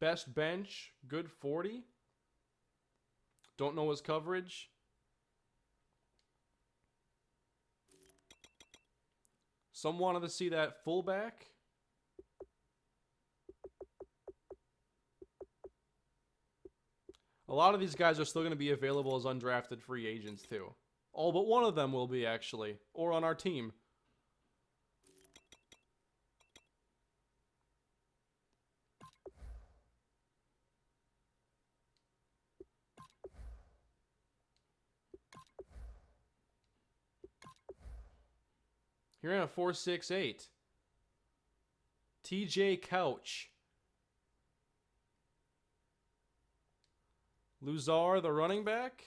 Best bench, good 40. Don't know his coverage. Some wanted to see that fullback. A lot of these guys are still going to be available as undrafted free agents too. All but one of them will be actually, or on our team. You're in a 4.68. TJ Couch. Luzar, the running back.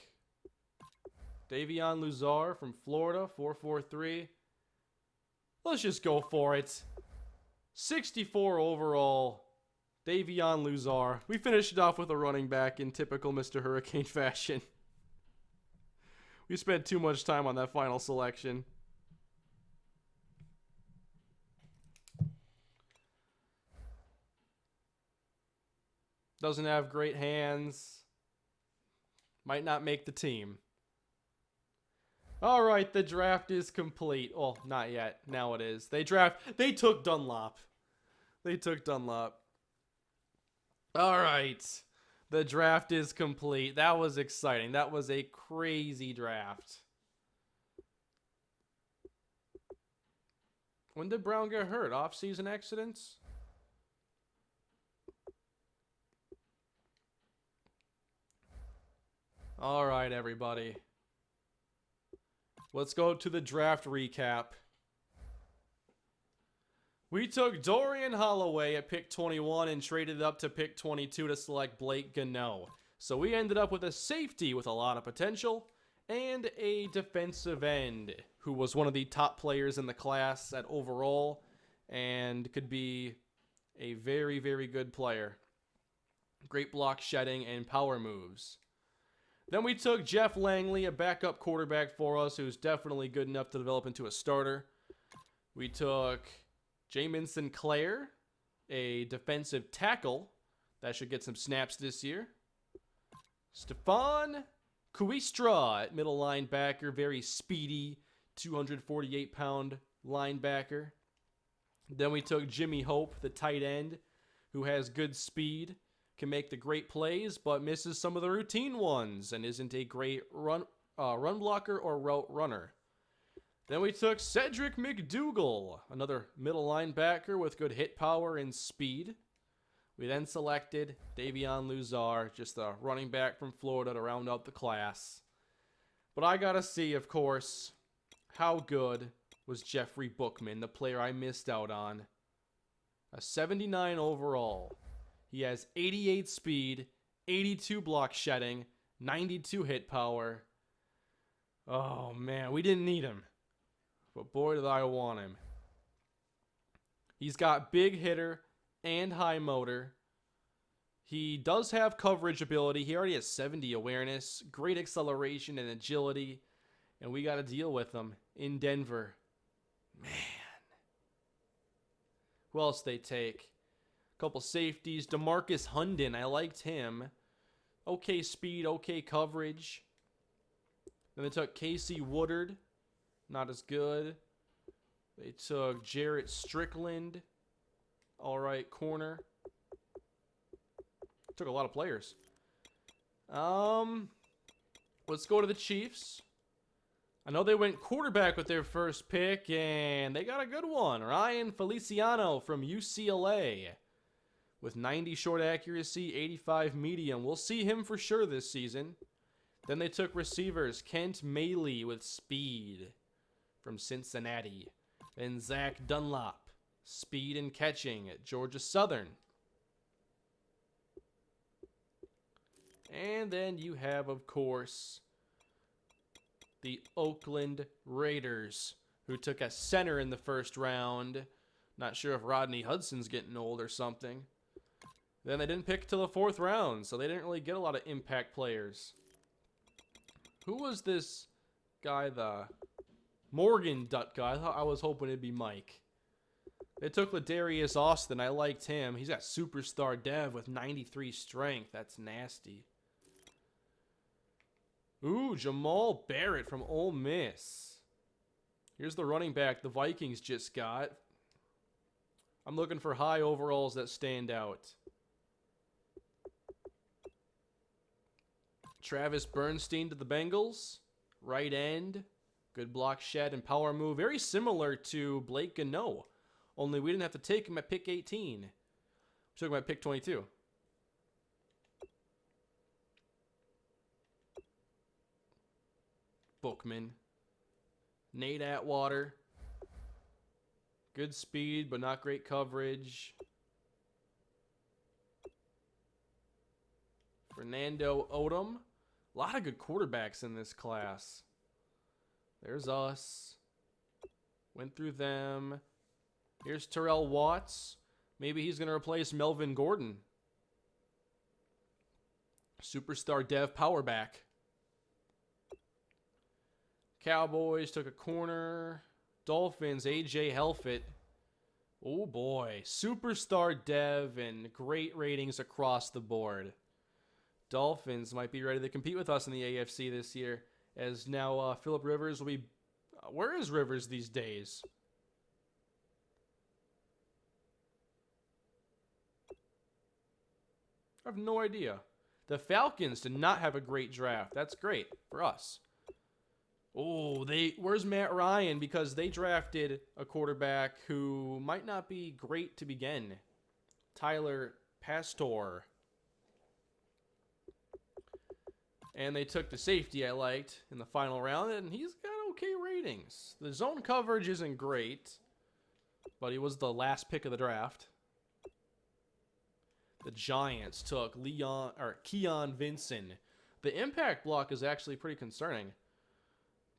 Davion Luzar from Florida, 4.43. Let's just go for it. 64 overall. Davion Luzar. We finished it off with a running back in typical MrHurriicane fashion. We spent too much time on that final selection. Doesn't have great hands. Might not make the team. All right, the draft is complete. Well, not yet. Now it is. They took Dunlop. They took Dunlop. All right. The draft is complete. That was exciting. That was a crazy draft. When did Brown get hurt? Off-season accidents? All right, everybody. Let's go to the draft recap. We took Dorian Holloway at pick 21 and traded up to pick 22 to select Blake Gano. So we ended up with a safety with a lot of potential and a defensive end who was one of the top players in the class at overall and could be a very, very good player. Great block shedding and power moves. Then we took Jeff Langley, a backup quarterback for us, who's definitely good enough to develop into a starter. We took Jamin Sinclair, a defensive tackle that should get some snaps this year. Stefan Kuistra at middle linebacker, very speedy, 248-pound linebacker. Then we took Jimmy Hope, the tight end, who has good speed, can make the great plays, but misses some of the routine ones and isn't a great run blocker or route runner. Then we took Cedric McDougal, another middle linebacker with good hit power and speed. We then selected Davion Luzar, just a running back from Florida to round out the class. But I gotta see, of course, how good was Jeffrey Bookman, the player I missed out on. A 79 overall. He has 88 speed, 82 block shedding, 92 hit power. Oh, man, we didn't need him. But boy, did I want him. He's got big hitter and high motor. He does have coverage ability. He already has 70 awareness, great acceleration and agility. And we got to deal with him in Denver. Man. Who else they take? Couple safeties. DeMarcus Hunden, I liked him. Okay speed, okay coverage. Then they took Casey Woodard, Not as good. They took Jarrett Strickland. All right, corner. Took a lot of players. Let's go to the Chiefs. I know they went quarterback with their first pick, and they got a good one. Ryan Feliciano from UCLA with 90 short accuracy, 85 medium. We'll see him for sure this season. Then they took receivers. Kent Maley with speed from Cincinnati. Then Zach Dunlap, speed and catching at Georgia Southern. And then you have, of course, the Oakland Raiders, who took a center in the first round. Not sure if Rodney Hudson's getting old or something. Then they didn't pick till the 4th round, so they didn't really get a lot of impact players. Who was this guy, the Morgan Dutt guy? I was hoping it'd be Mike. They took Ladarius Austin. I liked him. He's got superstar dev with 93 strength. That's nasty. Ooh, Jamal Barrett from Ole Miss. Here's the running back the Vikings just got. I'm looking for high overalls that stand out. Travis Bernstein to the Bengals. Right end. Good block, shed, and power move. Very similar to Blake Gano. Only we didn't have to take him at pick 18. We took him at pick 22. Bookman. Nate Atwater. Good speed, but not great coverage. Fernando Odom. A lot of good quarterbacks in this class. There's us. Went through them. Here's Terrell Watts. Maybe he's going to replace Melvin Gordon. Superstar dev power back. Cowboys took a corner. Dolphins, AJ Helfett. Oh boy. Superstar dev and great ratings across the board. Dolphins might be ready to compete with us in the AFC this year. As now Phillip Rivers will be... where is Rivers these days? I have no idea. The Falcons did not have a great draft. That's great for us. Oh, where's Matt Ryan? Because they drafted a quarterback who might not be great to begin. Tyler Pastor. And they took the safety I liked in the final round, and he's got okay ratings. The zone coverage isn't great, but he was the last pick of the draft. The Giants took Keon Vinson. The impact block is actually pretty concerning.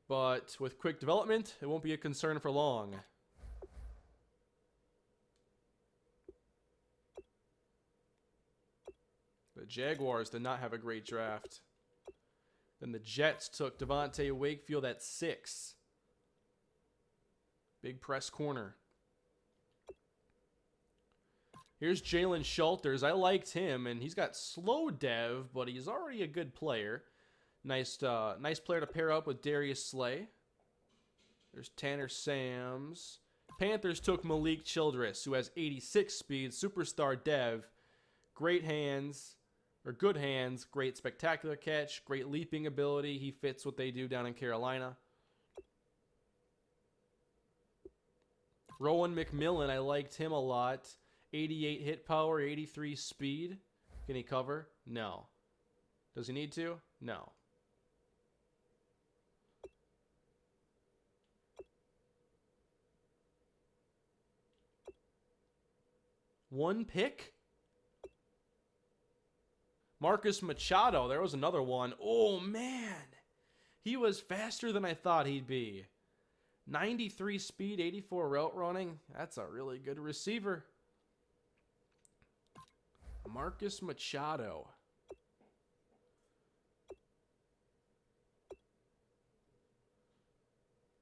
But with quick development, it won't be a concern for long. The Jaguars did not have a great draft. Then the Jets took Devontae Wakefield at 6. Big press corner. Here's Jalen Schulters. I liked him, and he's got slow dev, but he's already a good player. Nice player to pair up with Darius Slay. There's Tanner Sams. Panthers took Malik Childress, who has 86 speed, superstar dev, great hands, or good hands, great spectacular catch, great leaping ability. He fits what they do down in Carolina. Rowan McMillan, I liked him a lot. 88 hit power, 83 speed. Can he cover? No. Does he need to? No. One pick? Marcus Machado. There was another one. Oh, man. He was faster than I thought he'd be. 93 speed, 84 route running. That's a really good receiver. Marcus Machado.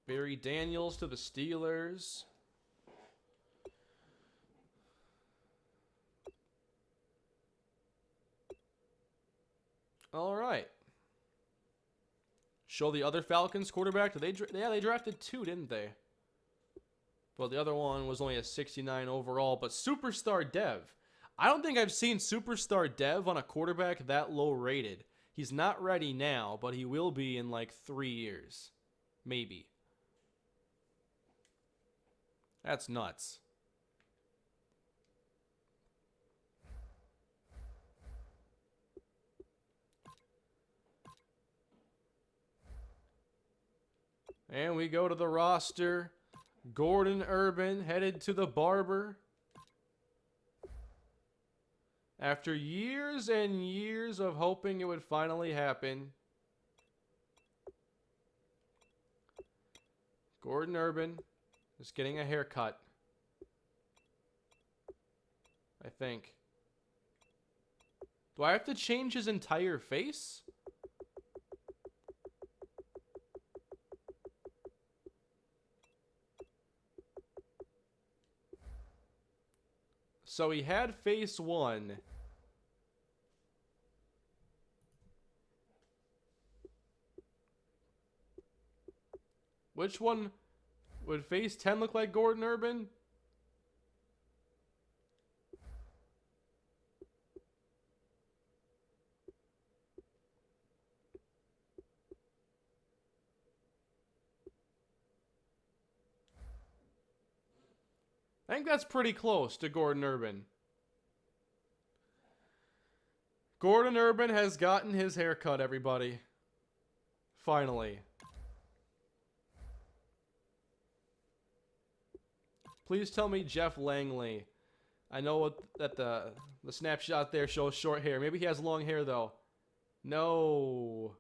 Barry Daniels to the Steelers. All right. show the other Falcons quarterback? They drafted 2, didn't they? Well, the other one was only a 69 overall, but Superstar Dev. I don't think I've seen Superstar Dev on a quarterback that low rated. He's not ready now, but he will be in like 3 years. Maybe. That's nuts. And we go to the roster. Gordon Urban headed to the barber. After years and years of hoping it would finally happen, Gordon Urban is getting a haircut. I think. Do I have to change his entire face? So he had face 1. Which one would face 10 look like Gordon Urban? I think that's pretty close to Gordon Urban. Gordon Urban has gotten his haircut, everybody. Finally. Please tell me Jeff Langley. I know that the snapshot there shows short hair. Maybe he has long hair, though. No.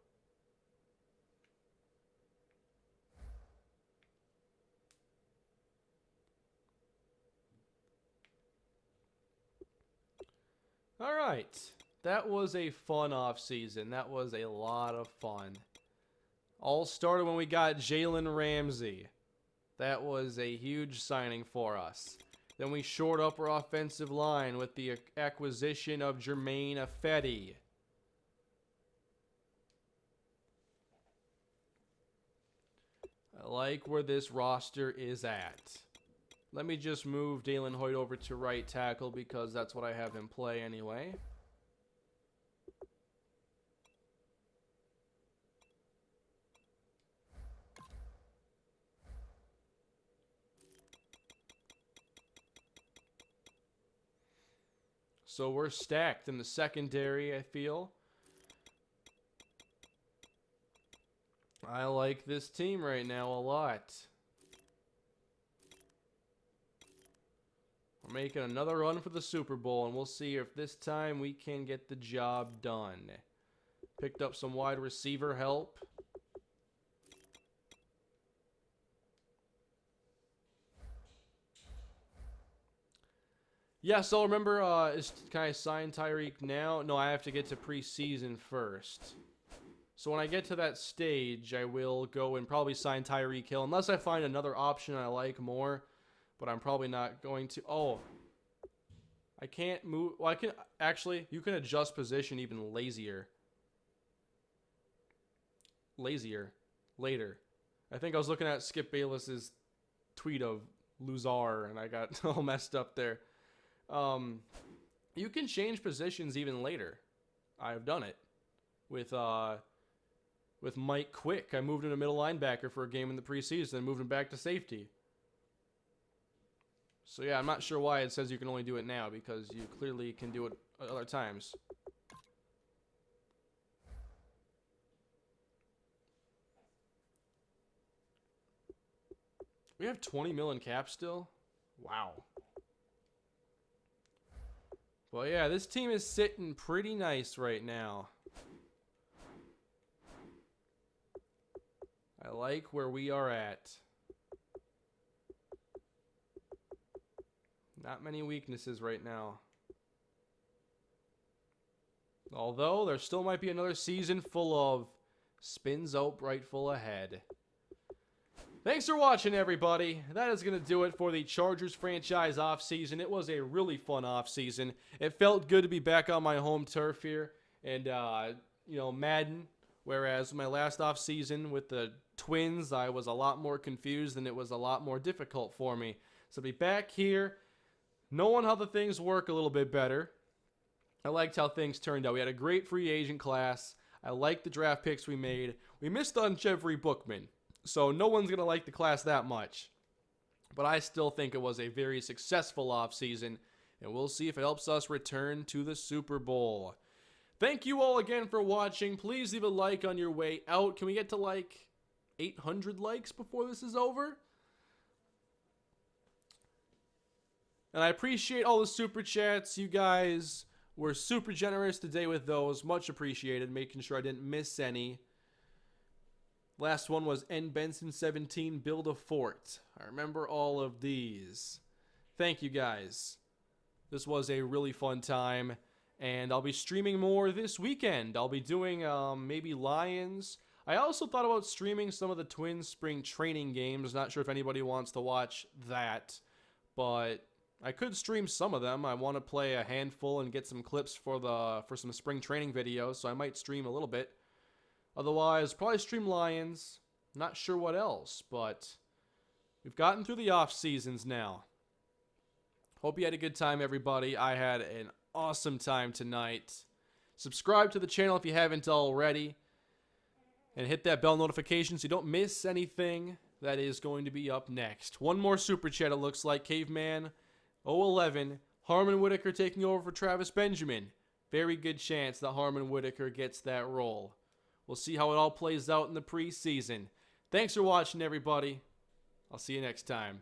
All right. That was a fun offseason. That was a lot of fun. All started when we got Jalen Ramsey. That was a huge signing for us. Then we shored up our offensive line with the acquisition of Jermaine Ifedi. I like where this roster is at. Let me just move Dalen Hoyt over to right tackle because that's what I have him play anyway. So we're stacked in the secondary, I feel. I like this team right now a lot. We're making another run for the Super Bowl, and we'll see if this time we can get the job done. Picked up some wide receiver help. Yeah, so remember, can I sign Tyreek now? No, I have to get to preseason first. So when I get to that stage, I will go and probably sign Tyreek Hill, unless I find another option I like more. But I'm probably not going to. Oh, I can't move. Well, I can actually. You can adjust position even later. I think I was looking at Skip Bayless's tweet of Luzar, and I got all messed up there. You can change positions even later. I've done it with Mike Quick. I moved him to middle linebacker for a game in the preseason and moved him back to safety. So yeah, I'm not sure why it says you can only do it now, because you clearly can do it other times. We have 20 mil in cap still? Wow. Well, yeah, this team is sitting pretty nice right now. I like where we are at. Not many weaknesses right now. Although, there still might be another season full of spins out bright full ahead. Thanks for watching, everybody. That is going to do it for the Chargers franchise offseason. It was a really fun offseason. It felt good to be back on my home turf here. And, you know, Madden Whereas my last off season with the Twins, I was a lot more confused and it was a lot more difficult for me. So to be back here, knowing how the things work a little bit better, I liked how things turned out. We had a great free agent class. I liked the draft picks we made. We missed on Jeffrey Bookman, so no one's going to like the class that much. But I still think it was a very successful offseason, and we'll see if it helps us return to the Super Bowl. Thank you all again for watching. Please leave a like on your way out. Can we get to like 800 likes before this is over? And I appreciate all the super chats. You guys were super generous today with those. Much appreciated. Making sure I didn't miss any. Last one was N. Benson 17, Build a Fort. I remember all of these. Thank you guys. This was a really fun time. And I'll be streaming more this weekend. I'll be doing maybe Lions. I also thought about streaming some of the Twins spring training games. Not sure if anybody wants to watch that. But I could stream some of them. I want to play a handful and get some clips for some spring training videos, so I might stream a little bit. Otherwise, probably stream Lions. Not sure what else, but we've gotten through the off seasons now. Hope you had a good time, everybody. I had an awesome time tonight. Subscribe to the channel if you haven't already, and hit that bell notification so you don't miss anything that is going to be up next. One more super chat, it looks like. Caveman 011, Harmon Whitaker taking over for Travis Benjamin. Very good chance that Harmon Whitaker gets that role. We'll see how it all plays out in the preseason. Thanks for watching, everybody. I'll see you next time.